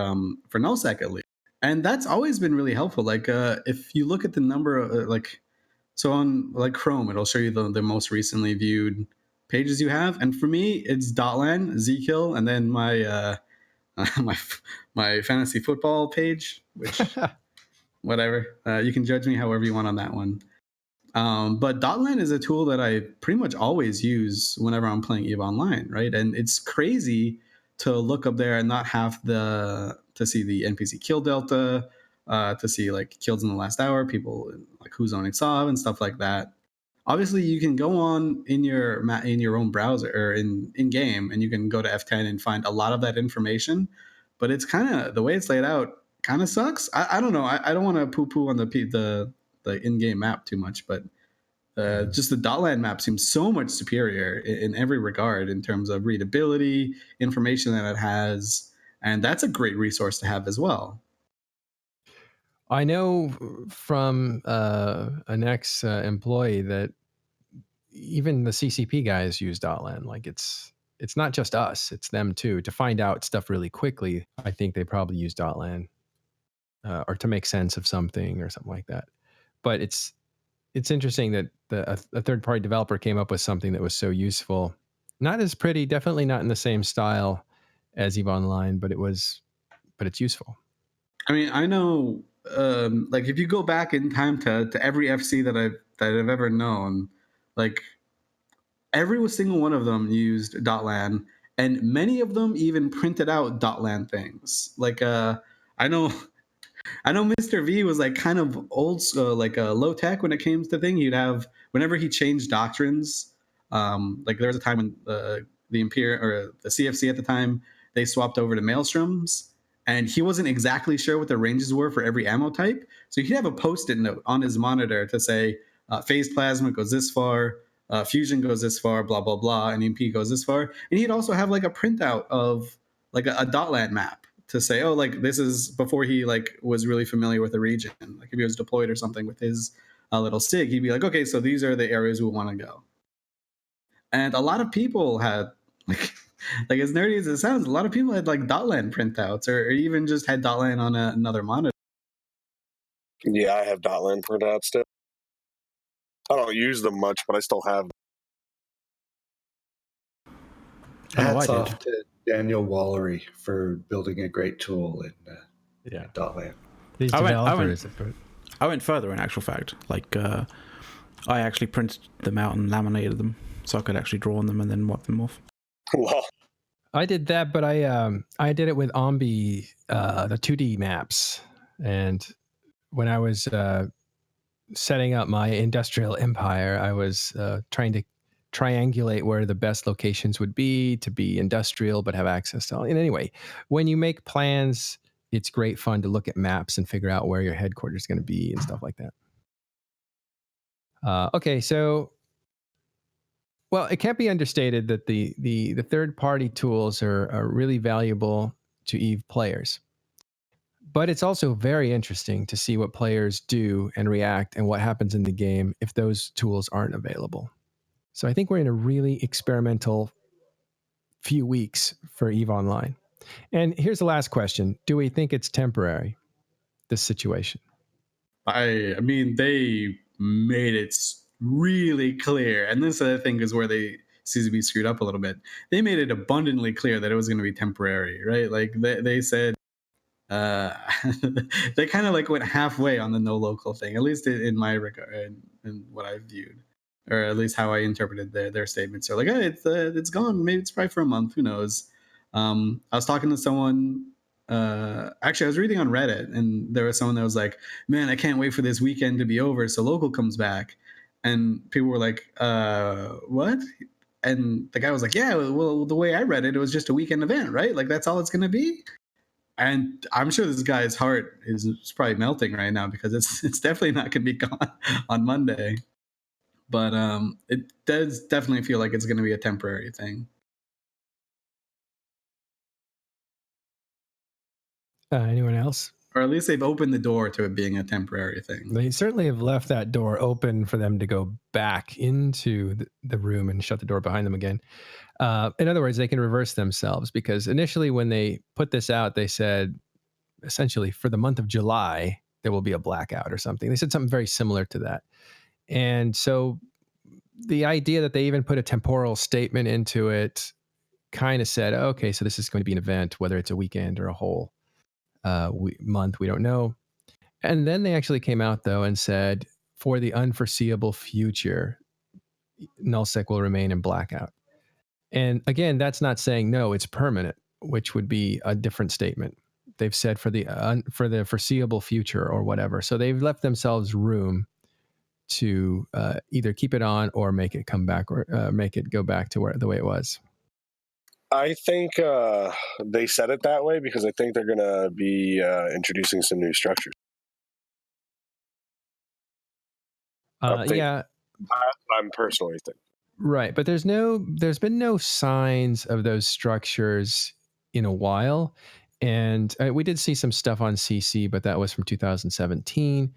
Null Sec at least, and that's always been really helpful. Like if you look at the number of so on like Chrome, it'll show you the most recently viewed pages you have, and for me, it's .lan, zKill, and then my my fantasy football page, which whatever, you can judge me however you want on that one. But .lan is a tool that I pretty much always use whenever I'm playing EVE Online, right? And it's crazy to look up there and not have to see the NPC kill delta, to see like kills in the last hour, people like who's owning Sov and stuff like that. Obviously, you can go on in your own browser or in game, and you can go to F10 and find a lot of that information. But it's kind of the way it's laid out kind of sucks. I don't know. I don't want to poo-poo on the in-game map too much, but just the .lan map seems so much superior in every regard in terms of readability, information that it has, and that's a great resource to have as well. I know from an ex-employee that even the CCP guys use .lan. Like it's not just us, it's them too. To find out stuff really quickly, I think they probably use .lan or to make sense of something or something like that. But it's interesting that a third-party developer came up with something that was so useful. Not as pretty, definitely not in the same style as EVE Online, but it was but it's useful. I mean, I know, like if you go back in time to every FC that I've ever known, like every single one of them used .lan, and many of them even printed out .lan things. Like I know Mr. V was like kind of old, like low tech when it came to thing. He'd have whenever he changed doctrines. Like there was a time when the Imperial or the CFC at the time they swapped over to Maelstroms, and he wasn't exactly sure what the ranges were for every ammo type. So he'd have a post-it note on his monitor to say phase plasma goes this far, fusion goes this far, blah blah blah, and EMP goes this far. And he'd also have like a printout of like a .lan map to say, oh, like this is before he like was really familiar with the region. Like if he was deployed or something with his little SIG, he'd be like, okay, so these are the areas we want to go. And a lot of people had like as nerdy as it sounds, a lot of people had like .lan printouts or even just had .lan on another monitor. Yeah, I have .lan printouts still. I don't use them much, but I still have them. Hats off to Daniel Wallery for building a great tool in .lan. These developers. I went further in actual fact. Like, I actually printed them out and laminated them so I could actually draw on them and then wipe them off. Wow. I did that, but I did it with Ombi, the 2D maps. And when I was setting up my industrial empire, I was trying to triangulate where the best locations would be to be industrial but have access to all. And anyway, when you make plans, it's great fun to look at maps and figure out where your headquarters is going to be and stuff like that. Okay, so well, it can't be understated that the third-party tools are really valuable to EVE players. But it's also very interesting to see what players do and react and what happens in the game if those tools aren't available. So I think we're in a really experimental few weeks for EVE Online. And here's the last question. Do we think it's temporary, this situation? I mean, they made it really clear. And this, I think, is where they seem to be screwed up a little bit. They made it abundantly clear that it was going to be temporary, right? Like they said, they kind of like went halfway on the no local thing, at least in my regard, in what I've viewed, or at least how I interpreted their statements. So like, hey, it's gone. Maybe it's probably for a month. Who knows? I was talking to someone. Actually, I was reading on Reddit, and there was someone that was like, "Man, I can't wait for this weekend to be over so local comes back." And people were like, "What?" And the guy was like, "Yeah, well, the way I read it, it was just a weekend event, right? Like that's all it's going to be." And I'm sure this guy's heart is probably melting right now because it's definitely not going to be gone on Monday. But it does definitely feel like it's going to be a temporary thing. Anyone else? Or at least they've opened the door to it being a temporary thing. They certainly have left that door open for them to go back into the room and shut the door behind them again. In other words, they can reverse themselves because initially when they put this out, they said essentially for the month of July, there will be a blackout or something. They said something very similar to that. And so the idea that they even put a temporal statement into it kind of said, okay, so this is going to be an event, whether it's a weekend or a whole month, we don't know. And then they actually came out though and said, for the unforeseeable future, Null Sec will remain in blackout. And again, that's not saying no, it's permanent, which would be a different statement. They've said for the foreseeable future or whatever. So they've left themselves room to either keep it on or make it come back or make it go back to the way it was. I think they said it that way because I think they're going to be introducing some new structures. Yeah. I'm personally thinking. Right, but there's been no signs of those structures in a while, and we did see some stuff on CC, but that was from 2017.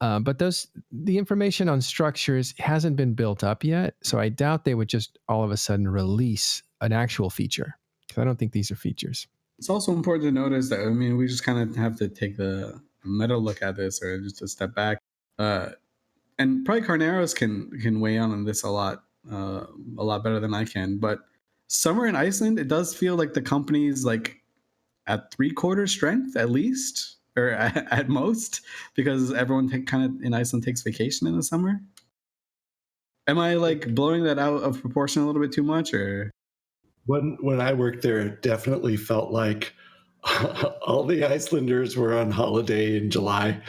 But the information on structures hasn't been built up yet, so I doubt they would just all of a sudden release an actual feature, because I don't think these are features. It's also important to notice that, I mean, we just kind of have to take the meta look at this, or just a step back. And probably Carneros can weigh in on this a lot better than I can. But somewhere in Iceland, it does feel like the company's like at 3/4 strength at least, or at most, because everyone kind of in Iceland takes vacation in the summer. Am I like blowing that out of proportion a little bit too much, or? When I worked there, it definitely felt like all the Icelanders were on holiday in July,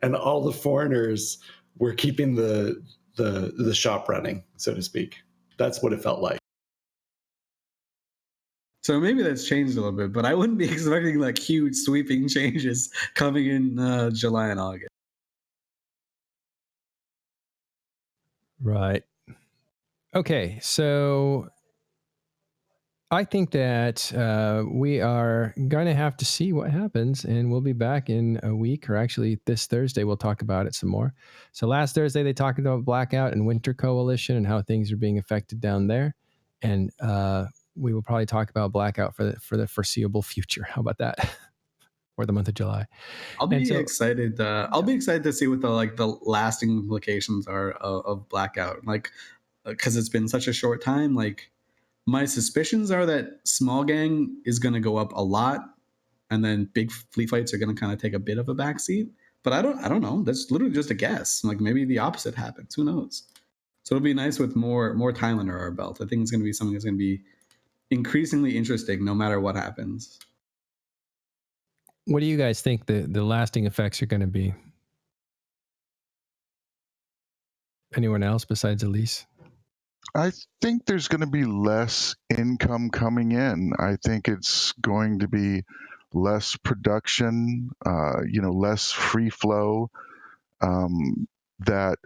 and all the foreigners were keeping the shop running, so to speak. That's what it felt like. So maybe that's changed a little bit, but I wouldn't be expecting like huge sweeping changes coming in July and August. Right. Okay, so I think that we are going to have to see what happens, and we'll be back in a week, or actually this Thursday, we'll talk about it some more. So last Thursday, they talked about Blackout and Winter Coalition and how things are being affected down there. And we will probably talk about Blackout for the foreseeable future. How about that? For the month of July. I'll be excited. I'll be excited to see what the lasting implications are of Blackout. Like, because it's been such a short time. Like, my suspicions are that small gang is going to go up a lot, and then big fleet fights are going to kind of take a bit of a backseat. But I don't know. That's literally just a guess. Like, maybe the opposite happens. Who knows? So it'll be nice with more time under our belt. I think it's going to be something that's going to be increasingly interesting, no matter what happens. What do you guys think the lasting effects are going to be? Anyone else besides Elise? I think there's going to be less income coming in. I think it's going to be less production, less free flow. That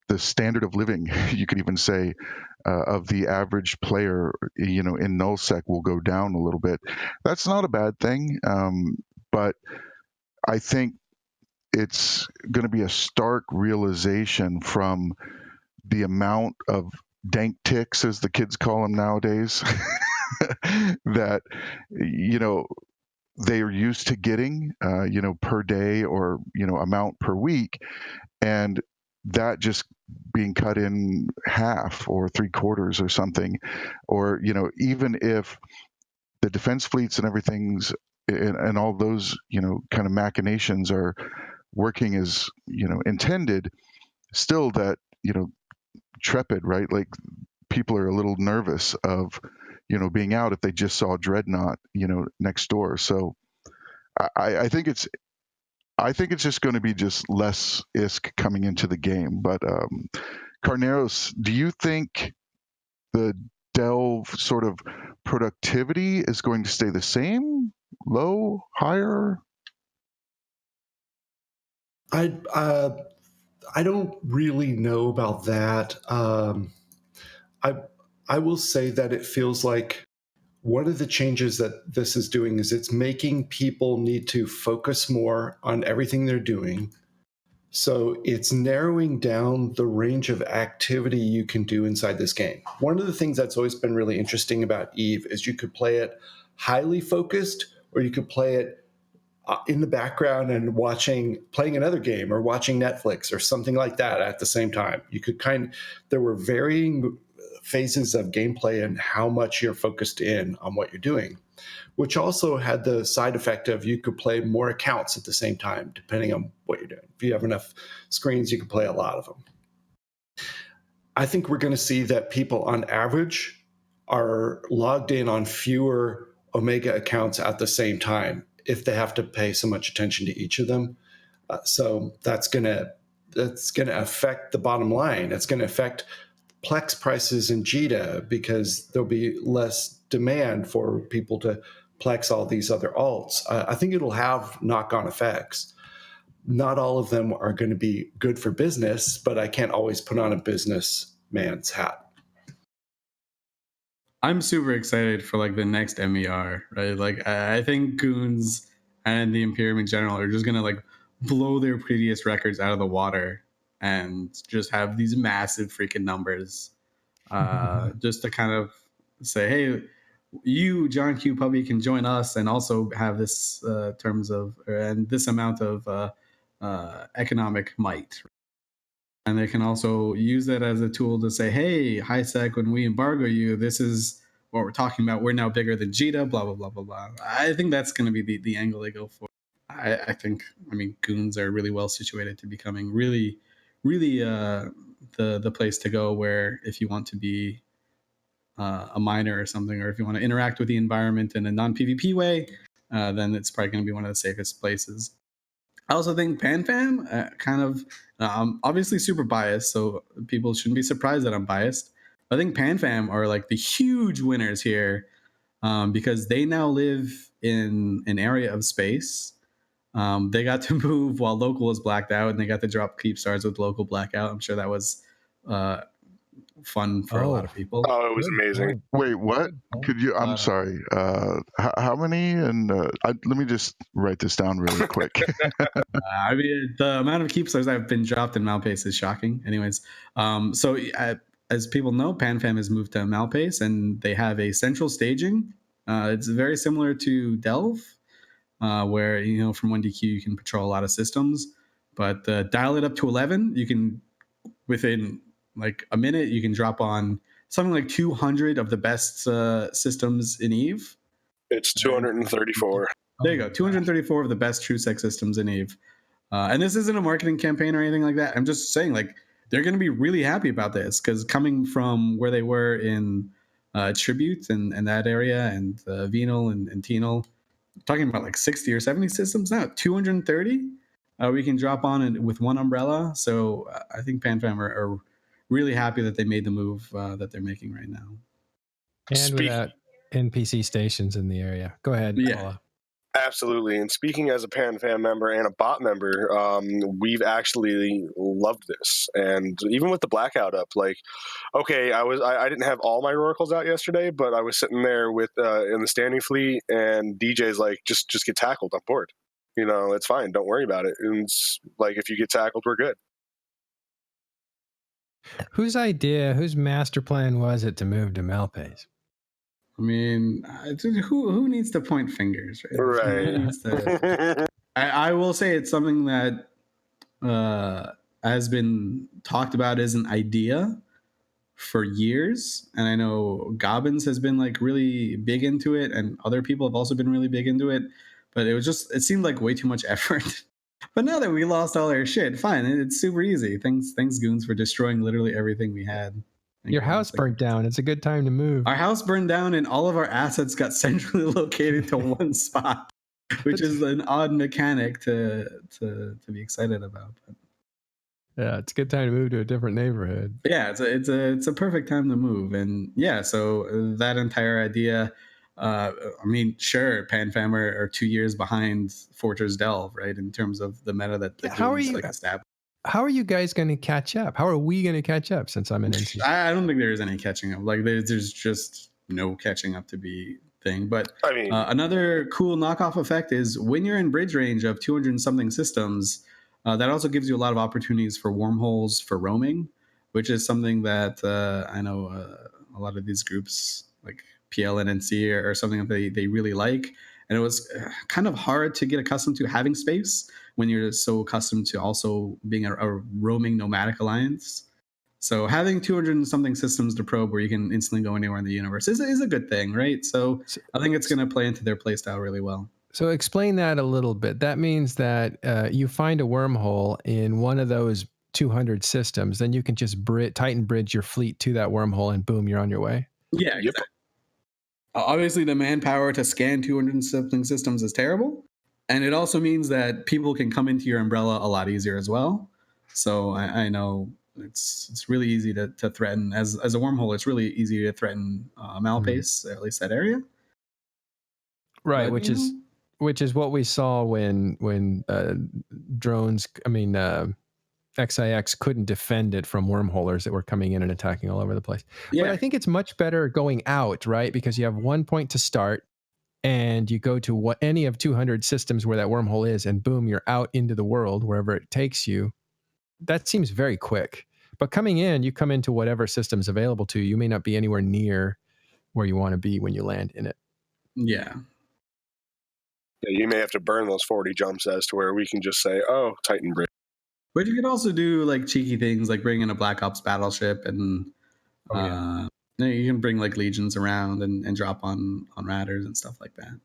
the standard of living, you could even say, of the average player, in Null Sec will go down a little bit. That's not a bad thing, but I think it's going to be a stark realization from the amount of dank ticks, as the kids call them nowadays, that they are used to getting, per day or amount per week, and that just being cut in half or 3/4 or something, or even if the defense fleets and everything's and all those kind of machinations are working as intended, still that trepid, right? Like, people are a little nervous of being out if they just saw Dreadnought next door. So I think it's just going to be just less ISK coming into the game. But Carneros, do you think the Delve sort of productivity is going to stay the same, low, higher? I don't really know about that. I will say that it feels like one of the changes that this is doing is it's making people need to focus more on everything they're doing. So it's narrowing down the range of activity you can do inside this game. One of the things that's always been really interesting about Eve is you could play it highly focused, or you could play it in the background and playing another game or watching Netflix or something like that at the same time. You could there were varying phases of gameplay and how much you're focused in on what you're doing, which also had the side effect of you could play more accounts at the same time, depending on what you're doing. If you have enough screens, you can play a lot of them. I think we're going to see that people on average are logged in on fewer Omega accounts at the same time if they have to pay so much attention to each of them. So that's going to affect the bottom line. It's going to affect Plex prices in Jita because there'll be less demand for people to Plex all these other alts. I think it'll have knock-on effects. Not all of them are going to be good for business, but I can't always put on a businessman's hat. I'm super excited for like the next MER, right? Like, I think Goons and the Imperium in general are just gonna like blow their previous records out of the water and just have these massive freaking numbers, just to kind of say, hey, you, John Q. Puppy, can join us and also have this terms of and this amount of economic might. And they can also use that as a tool to say, hey, high sec, when we embargo you, this is what we're talking about. We're now bigger than Jita, blah, blah, blah, blah, blah. I think that's going to be the angle they go for. I think, goons are really well situated to becoming really, really the place to go where if you want to be a miner or something, or if you want to interact with the environment in a non-PvP way, then it's probably going to be one of the safest places. I also think PanFam kind of, obviously super biased, so people shouldn't be surprised that I'm biased. I think PanFam are like the huge winners here because they now live in an area of space. They got to move while local was blacked out, and they got to drop keep stars with local blackout. I'm sure that was fun for a lot of people. Oh, it was amazing. Wait, what? Could you? I'm sorry. How many? And let me just write this down really quick. The amount of keep stars that have been dropped in Malpace is shocking. Anyways, so as people know, PanFam has moved to Malpace, and they have a central staging. It's very similar to Delve, where from 1DQ you can patrol a lot of systems, but dial it up to 11. You can within like a minute you can drop on something like 200 of the best systems in Eve. It's 234. There you go, 234 of the best TrueSec systems in Eve. And this isn't a marketing campaign or anything like that. I'm just saying, like, they're going to be really happy about this because coming from where they were in Tribute and that area, and Venal and Tenal, talking about like 60 or 70 systems now, 230 we can drop on with one umbrella. So I think PanFam are really happy that they made the move that they're making right now. And without NPC stations in the area. Go ahead, Paula. Absolutely. And speaking as a PanFam member and a bot member, we've actually loved this. And even with the blackout up, like, okay, I didn't have all my oracles out yesterday, but I was sitting there with in the standing fleet, and DJ's like, just get tackled, I'm bored. It's fine. Don't worry about it. And it's like, if you get tackled, we're good. Whose master plan was it to move to Malpace? I mean, who needs to point fingers, right? Right. I will say it's something that has been talked about as an idea for years, and I know Gobbins has been like really big into it, and other people have also been really big into it. But it seemed like way too much effort. But now that we lost all our shit, fine, it's super easy. Thanks goons for destroying literally everything we had. Your house burnt down. It's a good time to move. Our house burned down, and all of our assets got centrally located to one spot, which is an odd mechanic to be excited about. But yeah, it's a good time to move to a different neighborhood. Yeah, it's a perfect time to move, and yeah, so that entire idea. I mean, sure, PanFam are 2 years behind Fortress Delve, right, in terms of the meta that the game's like established. How are you guys going to catch up? How are we going to catch up since I'm an NC? I don't think there's any catching up. Like, there's just no catching up to be thing. But I mean, another cool knockoff effect is when you're in bridge range of 200 and something systems, that also gives you a lot of opportunities for wormholes for roaming, which is something that I know a lot of these groups like PL and NC or something that they really like. And it was kind of hard to get accustomed to having space when you're so accustomed to also being a roaming nomadic alliance. So having 200 and something systems to probe where you can instantly go anywhere in the universe is a good thing, right? So I think it's going to play into their playstyle really well. So explain that a little bit. That means that you find a wormhole in one of those 200 systems, then you can just Titan bridge your fleet to that wormhole, and boom, you're on your way. Yeah, exactly. Obviously, the manpower to scan 200 and something systems is terrible. And it also means that people can come into your umbrella a lot easier as well. So I know it's really easy to threaten. As a wormhole, it's really easy to threaten Malpace, at least that area. Right, but, which is what we saw when drones, XIX couldn't defend it from wormholers that were coming in and attacking all over the place. Yeah. But I think it's much better going out, right? Because you have one point to start, and you go to any of 200 systems where that wormhole is, and boom, you're out into the world wherever it takes you. That seems very quick. But coming in, you come into whatever system's available to you. You may not be anywhere near where you want to be when you land in it. Yeah. You may have to burn those 40 jumps as to where we can just say, oh, Titan bridge. But you could also do like cheeky things like bring in a Black Ops battleship and You can bring like legions around and drop on ratters and stuff like that.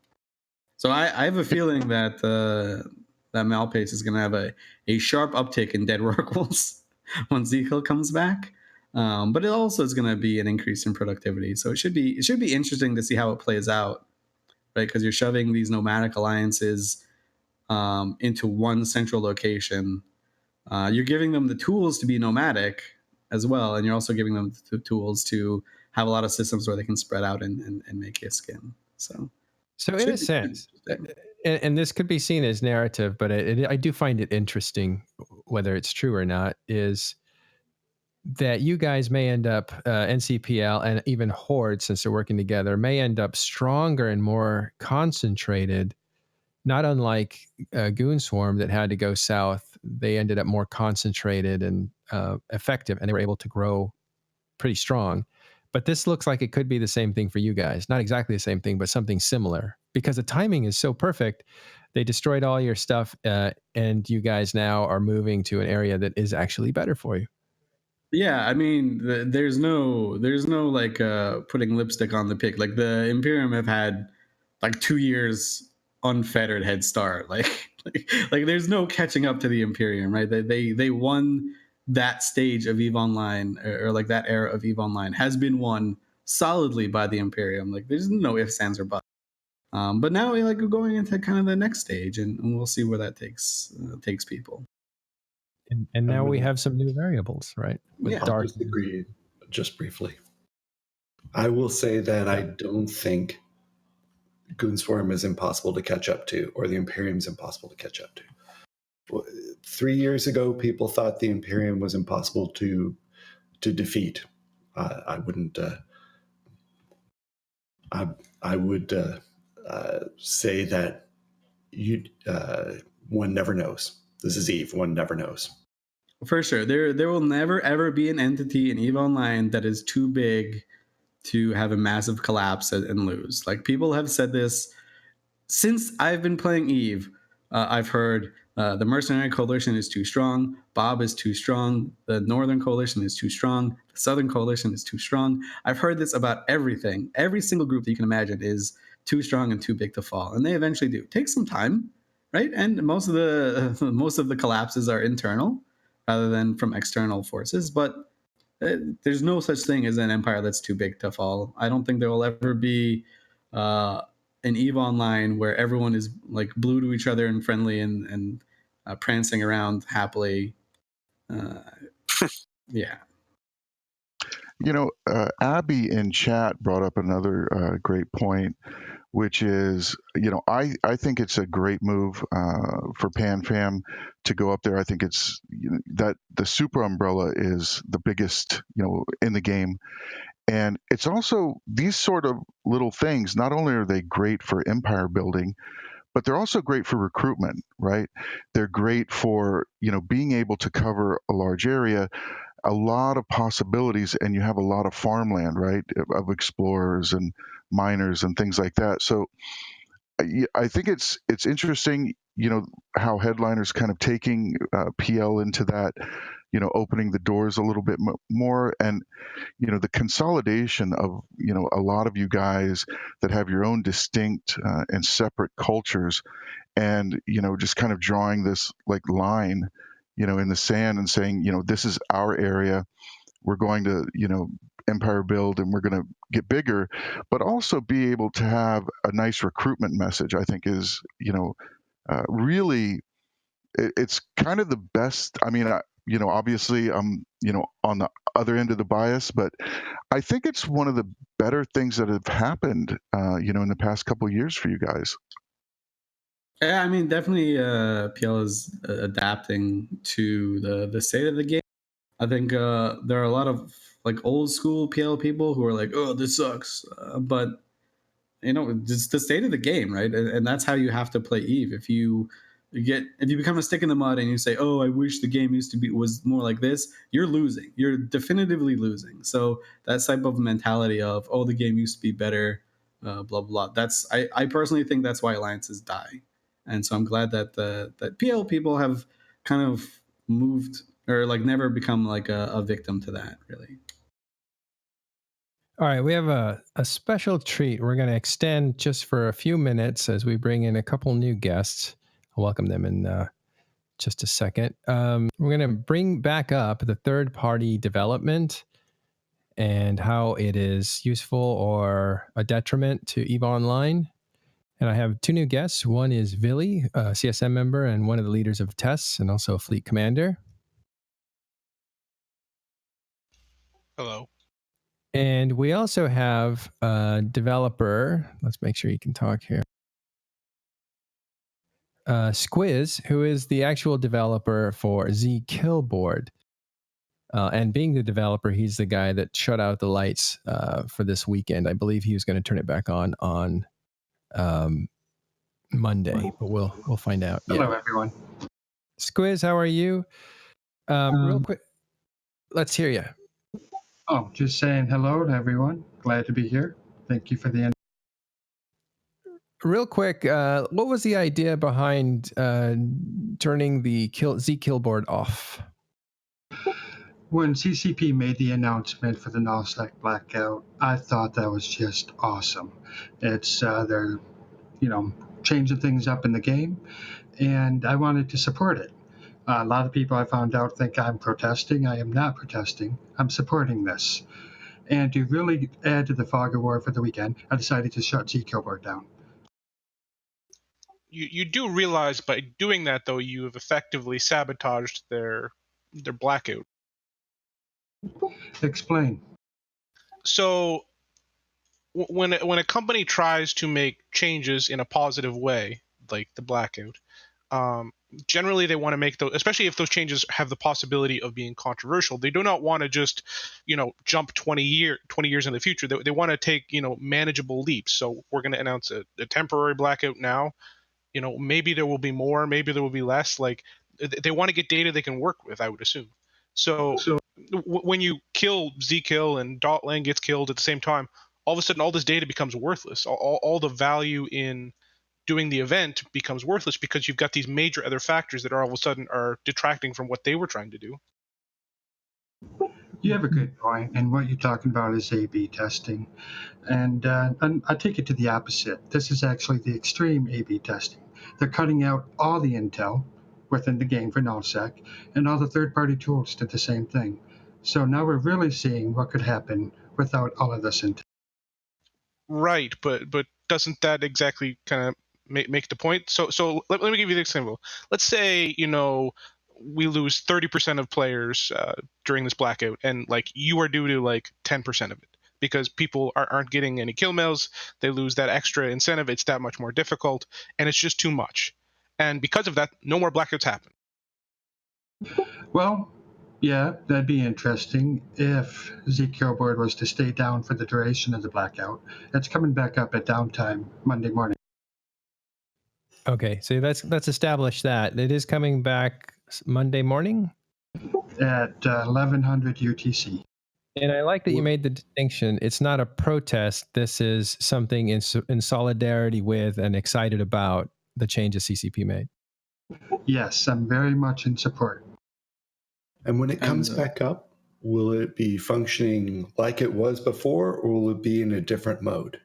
So I have a feeling that that Malpace is going to have a sharp uptick in dead oracles once zKill comes back. But it also is going to be an increase in productivity. So it should be interesting to see how it plays out, right? Because you're shoving these nomadic alliances into one central location. You're giving them the tools to be nomadic as well, and you're also giving them the tools to have a lot of systems where they can spread out and make a skin. So in a sense, and this could be seen as narrative, but I do find it interesting, whether it's true or not, is that you guys may end up, NCPL and even Horde, since they're working together, may end up stronger and more concentrated, not unlike Goon Swarm that had to go south. They ended up more concentrated and effective, and they were able to grow pretty strong. But this looks like it could be the same thing for you guys. Not exactly the same thing, but something similar, because the timing is so perfect. They destroyed all your stuff, and you guys now are moving to an area that is actually better for you. Yeah, I mean, there's no like putting lipstick on the pig. Like the Imperium have had like 2 years unfettered head start. Like there's no catching up to the Imperium, right? They won that stage of EVE Online, or like that era of EVE Online has been won solidly by the Imperium. Like there's no ifs, ands, or buts. But now we're going into kind of the next stage, and we'll see where that takes people. And now we have some new variables, right? With Dark. Disagree just briefly. I will say that I don't think Goon Swarm is impossible to catch up to, or the Imperium is impossible to catch up to. 3 years ago, people thought the Imperium was impossible to defeat. I wouldn't. I would say that one never knows. This is EVE. One never knows. For sure. There will never, ever be an entity in EVE Online that is too big to have a massive collapse and lose. Like, people have said this since I've been playing EVE. I've heard the Mercenary Coalition is too strong. Bob is too strong. The Northern Coalition is too strong. The Southern Coalition is too strong. I've heard this about everything. Every single group that you can imagine is too strong and too big to fall. And they eventually do. It takes some time, right? And most of the collapses are internal rather than from external forces. But there's no such thing as an empire that's too big to fall. I don't think there will ever be an EVE Online where everyone is like blue to each other and friendly and prancing around happily. Yeah. Abby in chat brought up another great point, which is, I think it's a great move for PanFam to go up there. I think it's that the super umbrella is the biggest, in the game. And it's also these sort of little things, not only are they great for empire building, but they're also great for recruitment, right? They're great for, being able to cover a large area, a lot of possibilities, and you have a lot of farmland, right, of explorers and miners and things like that. So I think it's interesting, how Headliner's kind of taking PL into that, opening the doors a little bit more, and the consolidation of a lot of you guys that have your own distinct and separate cultures, and just kind of drawing this like line in the sand and saying, this is our area, we're going to empire build, and we're going to get bigger, but also be able to have a nice recruitment message. I think is really, it's kind of the best. I mean, obviously I'm on the other end of the bias, but I think it's one of the better things that have happened in the past couple of years for you guys. Yeah, I mean, definitely PL is adapting to the state of the game. I think there are a lot of like old school PL people who are like, oh, this sucks. But it's the state of the game, right? And that's how you have to play EVE. If you become a stick in the mud and you say, oh, I wish the game was more like this, you're losing. You're definitively losing. So that type of mentality of, oh, the game used to be better, blah, blah. I personally think that's why alliances die. And so I'm glad that that PL people have kind of moved, or like never become like a victim to that, really. All right, we have a special treat. We're going to extend just for a few minutes as we bring in a couple new guests. I'll welcome them in just a second. We're going to bring back up the third-party development and how it is useful or a detriment to EVE Online. And I have two new guests. One is Vily, a CSM member and one of the leaders of tests and also a fleet commander. Hello. And we also have a developer. Let's make sure you can talk here. Squizz, who is the actual developer for zKillboard. And being the developer, he's the guy that shut out the lights for this weekend. I believe he was going to turn it back on Monday, but we'll find out. Hello, everyone. Squizz, how are you? Real quick, let's hear you. Oh, just saying hello to everyone. Glad to be here. Thank you for the invite. Real quick, what was the idea behind turning the zKillboard off? When CCP made the announcement for the Null Sec Blackout, I thought that was just awesome. It's they're, changing things up in the game, and I wanted to support it. A lot of people I found out think I'm protesting. I am not protesting. I'm supporting this. And to really add to the fog of war for the weekend, I decided to shut zKillboard down. You do realize by doing that, though, you have effectively sabotaged their blackout. Explain. So when a company tries to make changes in a positive way, like the blackout, generally they want to make those, especially if those changes have the possibility of being controversial. They do not want to just, jump 20 years in the future. They want to take, manageable leaps. So we're going to announce a temporary blackout now. Maybe there will be more, maybe there will be less. Like, they want to get data they can work with, I would assume. So when you kill zKill and .lang gets killed at the same time, all of a sudden all this data becomes worthless. All the value in doing the event becomes worthless because you've got these major other factors that all of a sudden are detracting from what they were trying to do. You have a good point, and what you're talking about is A/B testing. And I take it to the opposite. This is actually the extreme A/B testing. They're cutting out all the intel within the game for nullsec, and all the third-party tools did the same thing. So now we're really seeing what could happen without all of this intel. Right, but doesn't that exactly kind of make the point? So let me give you the example. Let's say we lose 30% of players during this blackout, and you are due to 10% of it because people aren't getting any kill mails. They lose that extra incentive. It's that much more difficult, and it's just too much. And because of that, no more blackouts happen. Well, yeah, that'd be interesting if zKillboard was to stay down for the duration of the blackout. It's coming back up at downtime Monday morning. Okay, so let's establish that it is coming back Monday morning at 1100 UTC. And I like that you made the distinction. It's not a protest. This is something in solidarity with and excited about the changes CCP made. Yes, I'm very much in support. And when it comes back up, will it be functioning like it was before, or will it be in a different mode?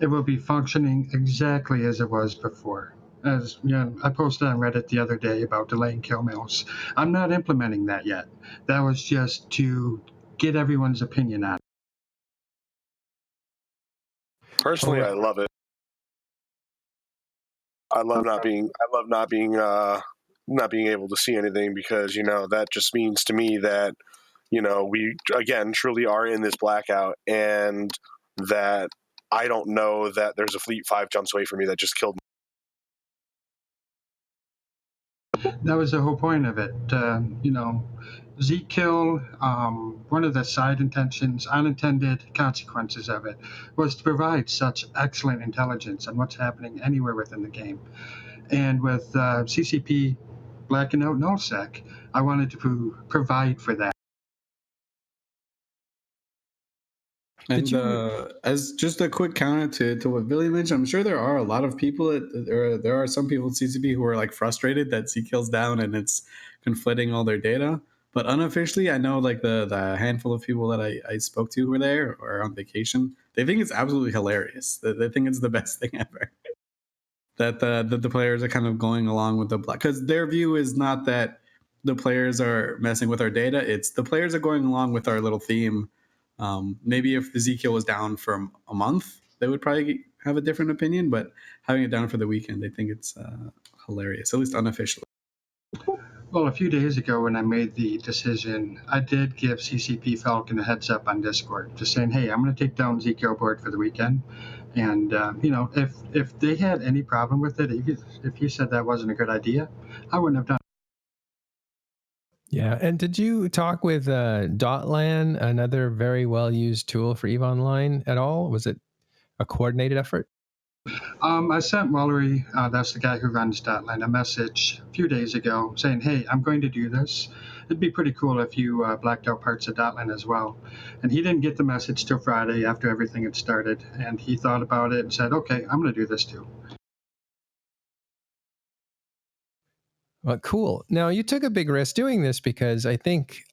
It will be functioning exactly as it was before. As I posted on Reddit the other day about delaying kill mails. I'm not implementing that yet. That was just to get everyone's opinion on it. Personally, I love it. I love not being able to see anything because that just means to me that we again truly are in this blackout, and that I don't know that there's a fleet 5 jumps away from me that just killed me. That was the whole point of it. zKill, one of the side intentions, unintended consequences of it, was to provide such excellent intelligence on what's happening anywhere within the game. And with CCP blacking out nullsec, I wanted to provide for that. And as just a quick counter to what Vily mentioned, I'm sure there are a lot of people there are some people at CCP who are frustrated that zKill's down and it's conflating all their data. But unofficially, I know like the handful of people that I spoke to who were there or on vacation, they think it's absolutely hilarious. They think it's the best thing ever. That the players are kind of going along with the black, because their view is not that the players are messing with our data. It's the players are going along with our little theme. Maybe if the zKill was down for a month, they would probably have a different opinion. But having it down for the weekend, they think it's hilarious, at least unofficially. Well, a few days ago when I made the decision, I did give CCP Falcon a heads up on Discord, just saying, "Hey, I'm going to take down zKillboard for the weekend." And if they had any problem with it, if he said that wasn't a good idea, I wouldn't have done it. Yeah, and did you talk with Dotlan, another very well used tool for EVE Online at all? Was it a coordinated effort? I sent Mallory, that's the guy who runs Dotlan, a message a few days ago saying, "Hey, I'm going to do this. It'd be pretty cool if you blacked out parts of Dotlan as well." And he didn't get the message till Friday after everything had started. And he thought about it and said, "Okay, I'm going to do this too." Well, cool. Now, you took a big risk doing this because I think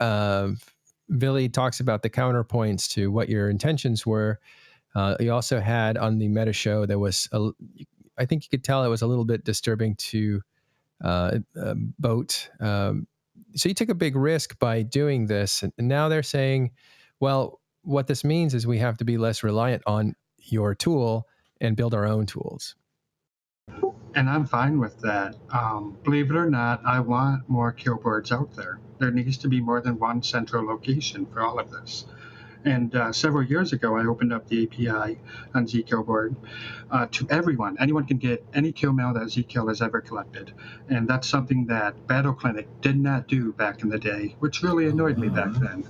Vily talks about the counterpoints to what your intentions were. You also had on the meta show, I think you could tell it was a little bit disturbing to boat. So you took a big risk by doing this. And now they're saying, well, what this means is we have to be less reliant on your tool and build our own tools. And I'm fine with that. Believe it or not, I want more killboards out there. There needs to be more than one central location for all of this. And several years ago, I opened up the API on zKillboard to everyone. Anyone can get any Killmail that zKill has ever collected. And that's something that Battle Clinic did not do back in the day, which really annoyed me back then.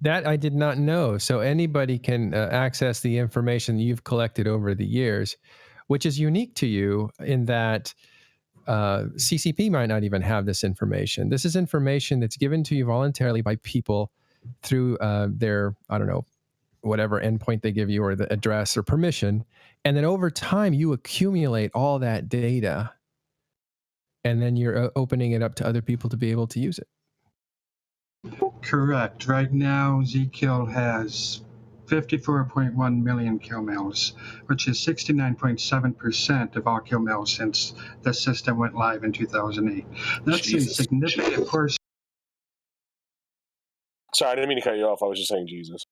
That I did not know. So anybody can access the information you've collected over the years, which is unique to you in that CCP might not even have this information. This is information that's given to you voluntarily by people through their, I don't know, whatever endpoint they give you or the address or permission. And then over time, you accumulate all that data and then you're opening it up to other people to be able to use it. Correct. Right now, zKill has 54.1 million Killmails, which is 69.7% of all Killmails since the system went live in 2008. That's Jesus. a significant portion. Sorry, I didn't mean to cut you off. I was just saying Jesus.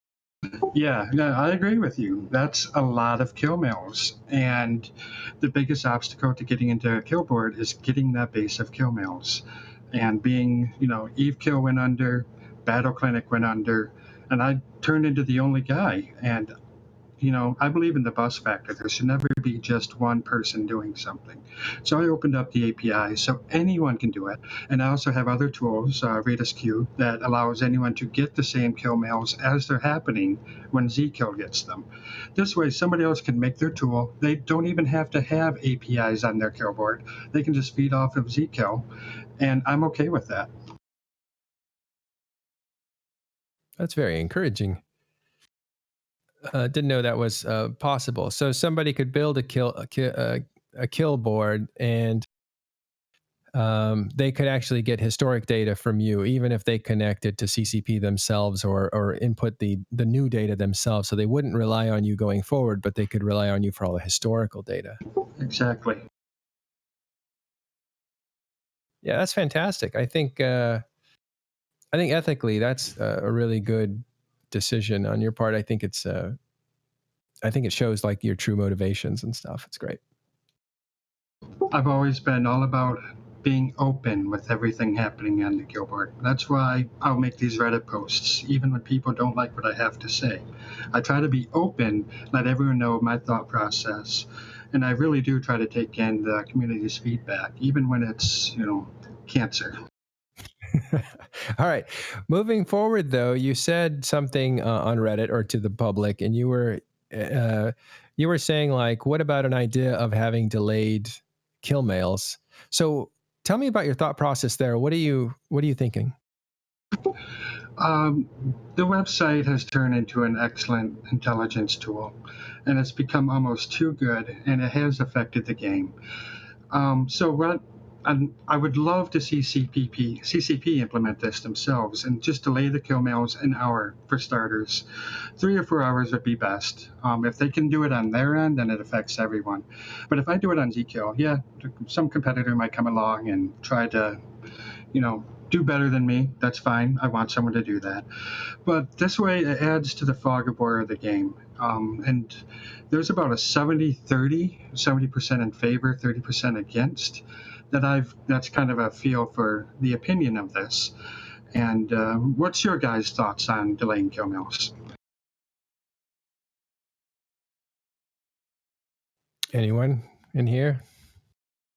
Yeah, I agree with you. That's a lot of Killmails. And the biggest obstacle to getting into a Killboard is getting that base of Killmails. And being, EveKill went under, Battle Clinic went under, and I turned into the only guy. And, I believe in the bus factor. There should never be just one person doing something. So I opened up the API so anyone can do it. And I also have other tools, RadisQ, that allows anyone to get the same Killmails as they're happening when zKill gets them. This way, somebody else can make their tool. They don't even have to have APIs on their Killboard. They can just feed off of zKill. And I'm okay with that. That's very encouraging. Didn't know that was possible. So somebody could build a kill board, and they could actually get historic data from you, even if they connected to CCP themselves or input the new data themselves. So they wouldn't rely on you going forward, but they could rely on you for all the historical data. Exactly. Yeah, that's fantastic. I think ethically that's a really good decision on your part. I think it shows like your true motivations and stuff. It's great. I've always been all about being open with everything happening on the Killboard. That's why I'll make these Reddit posts, even when people don't like what I have to say. I try to be open, let everyone know my thought process, and I really do try to take in the community's feedback, even when it's, cancer. All right. Moving forward, though, you said something on Reddit or to the public, and you were saying like, what about an idea of having delayed Killmails? So tell me about your thought process there. What are you thinking? The website has turned into an excellent intelligence tool, and it's become almost too good, and it has affected the game. So what And I would love to see CCP implement this themselves and just delay the Killmails an hour for starters. 3 or 4 hours would be best. If they can do it on their end, then it affects everyone. But if I do it on zKill, yeah, some competitor might come along and try to, do better than me. That's fine. I want someone to do that. But this way, it adds to the fog of war of the game. And there's about a 70-30, 70% in favor, 30% against. That's kind of a feel for the opinion of this. And what's your guys' thoughts on delaying Killmails? Anyone in here?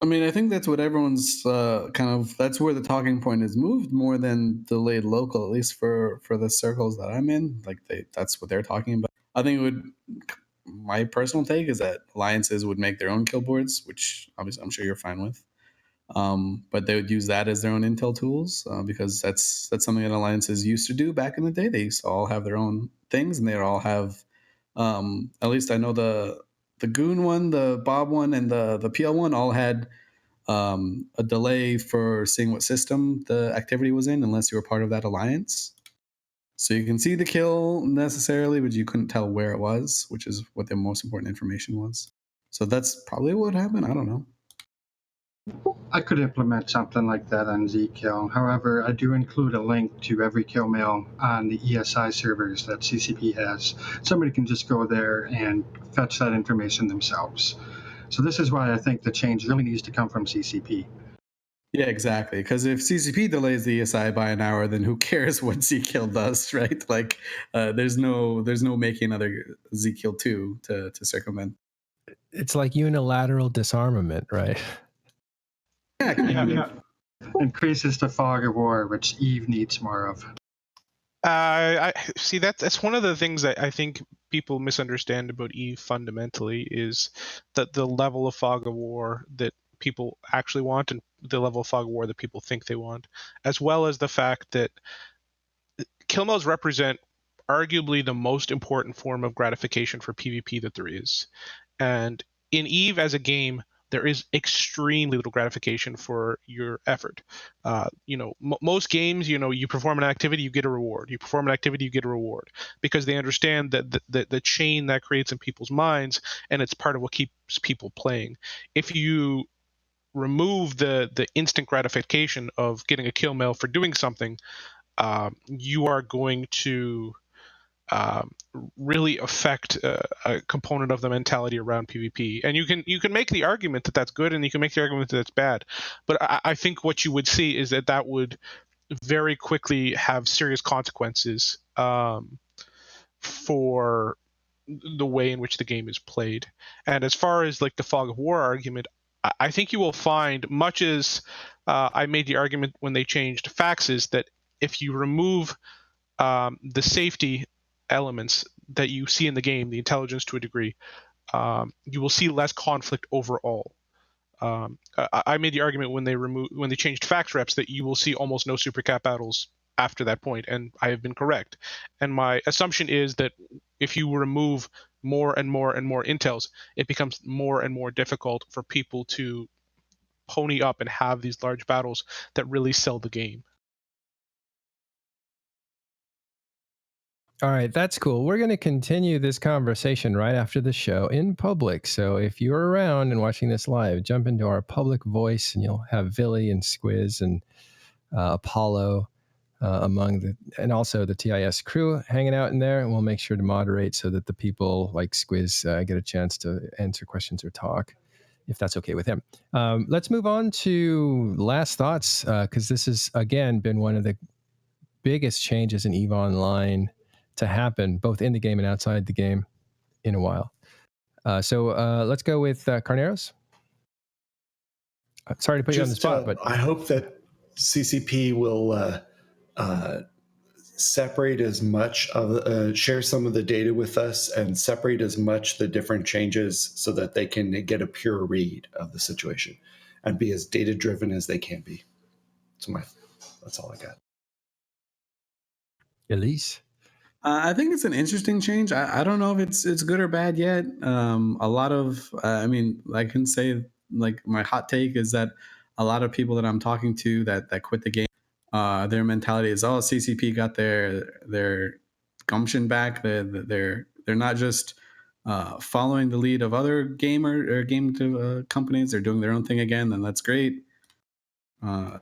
I mean, I think that's what everyone's that's where the talking point is moved more than delayed local, at least for the circles that I'm in. Like that's what they're talking about. I think my personal take is that alliances would make their own kill boards, which obviously I'm sure you're fine with. But they would use that as their own intel tools because that's something that alliances used to do back in the day. They used to all have their own things, and they all have. At least I know the Goon one, the Bob one, and the PL one all had a delay for seeing what system the activity was in, unless you were part of that alliance. So you can see the kill necessarily, but you couldn't tell where it was, which is what the most important information was. So that's probably what happened. I don't know. I could implement something like that on zKill. However, I do include a link to every Killmail on the ESI servers that CCP has. Somebody can just go there and fetch that information themselves. So this is why I think the change really needs to come from CCP. Yeah, exactly. Because if CCP delays the ESI by an hour, then who cares what zKill does, right? Like, there's no making another zKill 2 to circumvent. It's like unilateral disarmament, right? Yeah. Increases the fog of war, which Eve needs more of. I see that's one of the things that I think people misunderstand about Eve fundamentally is that the level of fog of war that people actually want and the level of fog of war that people think they want, as well as the fact that Killmails represent arguably the most important form of gratification for PvP that there is. And in Eve as a game, there is extremely little gratification for your effort. Most games, you perform an activity, you get a reward. You perform an activity, you get a reward, because they understand that the chain that creates in people's minds, and it's part of what keeps people playing. If you remove the instant gratification of getting a kill mail for doing something, you are going to really affect a component of the mentality around PvP. And you can make the argument that that's good, and you can make the argument that that's bad. But I think what you would see is that would very quickly have serious consequences for the way in which the game is played. And as far as like the fog of war argument, I think you will find, much as I made the argument when they changed faxes, that if you remove the safety elements that you see in the game, the intelligence to a degree, you will see less conflict overall. I made the argument when they changed fax reps that you will see almost no super cap battles after that point, and I have been correct. And my assumption is that if you remove more and more and more intels, it becomes more and more difficult for people to pony up and have these large battles that really sell the game. All right, that's cool. We're going to continue this conversation right after the show in public. So if you're around and watching this live, jump into our public voice, and you'll have Vily and Squizz and Apollo and also the TIS crew hanging out in there. And we'll make sure to moderate so that the people like Squizz get a chance to answer questions or talk, if that's okay with him. Let's move on to last thoughts, because this has, again, been one of the biggest changes in EVE Online to happen, both in the game and outside the game, in a while. So let's go with Carneros. Sorry to put you on the spot, but I hope that CCP will separate as much of share some of the data with us and separate as much the different changes so that they can get a pure read of the situation and be as data driven as they can be. That's all I got. Elise. I think it's an interesting change. I don't know if it's good or bad yet. A lot of, I can say, like, my hot take is that a lot of people that I'm talking to that quit the game, their mentality is, oh, CCP got their gumption back. They're not just following the lead of other game companies. They're doing their own thing again, and that's great. I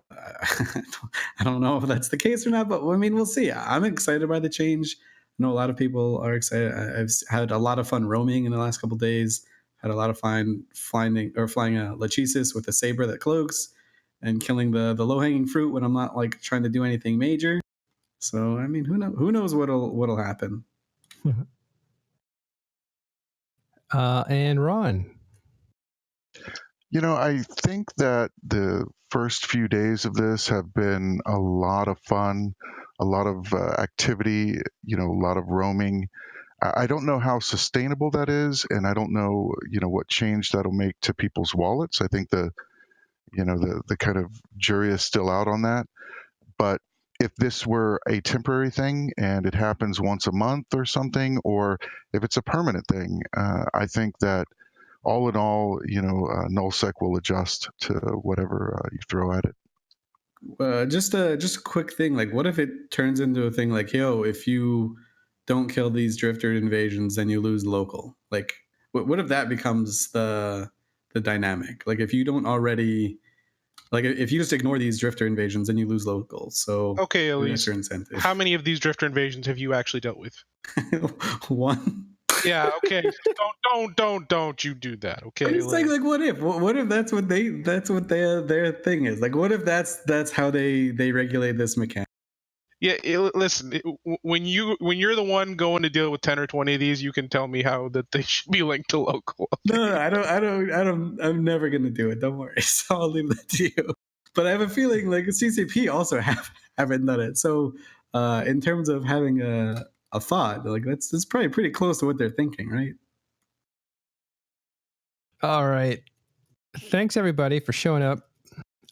don't know if that's the case or not, but I mean, we'll see. I'm excited by the change. I know a lot of people are excited. I've had a lot of fun roaming in the last couple of days. Had a lot of fun flying a Lachesis with a saber that cloaks and killing the low-hanging fruit when I'm not like trying to do anything major. So I mean, who knows what'll happen. And Ron. I think that the first few days of this have been a lot of fun, a lot of activity, a lot of roaming. I don't know how sustainable that is, and I don't know, what change that'll make to people's wallets. I think the kind of jury is still out on that. But if this were a temporary thing and it happens once a month or something, or if it's a permanent thing, I think that all in all, Null Sec will adjust to whatever you throw at it. Just a quick thing. Like, what if it turns into a thing like, yo, if you don't kill these drifter invasions, then you lose local? Like, what if that becomes the dynamic? Like, if you don't already, like, if you just ignore these drifter invasions, then you lose local. So okay, Elise, that's your incentive. How many of these drifter invasions have you actually dealt with? One. Yeah, okay. Don't you do that, okay? I'm just saying, like, what if that's what their thing is? Like, what if that's how they regulate this mechanic? Yeah, listen. When you're the one going to deal with 10 or 20 of these, you can tell me how that they should be linked to local. Okay? No, I don't. I'm never gonna do it. Don't worry. So I'll leave that to you. But I have a feeling like CCP also haven't done it. So in terms of having a thought, like that's probably pretty close to what they're thinking, right? All right. Thanks everybody for showing up.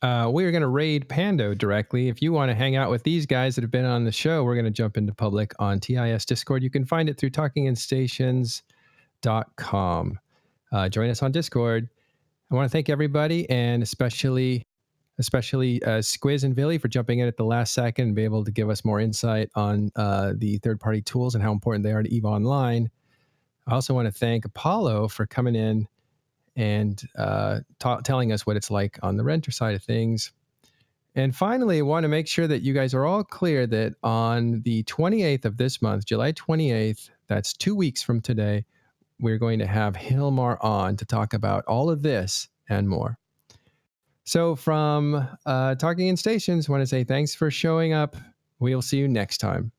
We are going to raid Pando directly. If you want to hang out with these guys that have been on the show, we're going to jump into public on TIS Discord. You can find it through talkinginstations.com. Join us on Discord. I want to thank everybody, and especially Squizz and Vily for jumping in at the last second and be able to give us more insight on the third-party tools and how important they are to EVE Online. I also want to thank Apollo for coming in and telling us what it's like on the renter side of things. And finally, I want to make sure that you guys are all clear that on the 28th of this month, July 28th, that's 2 weeks from today, we're going to have Hilmar on to talk about all of this and more. So from Talking in Stations, I want to say thanks for showing up. We'll see you next time.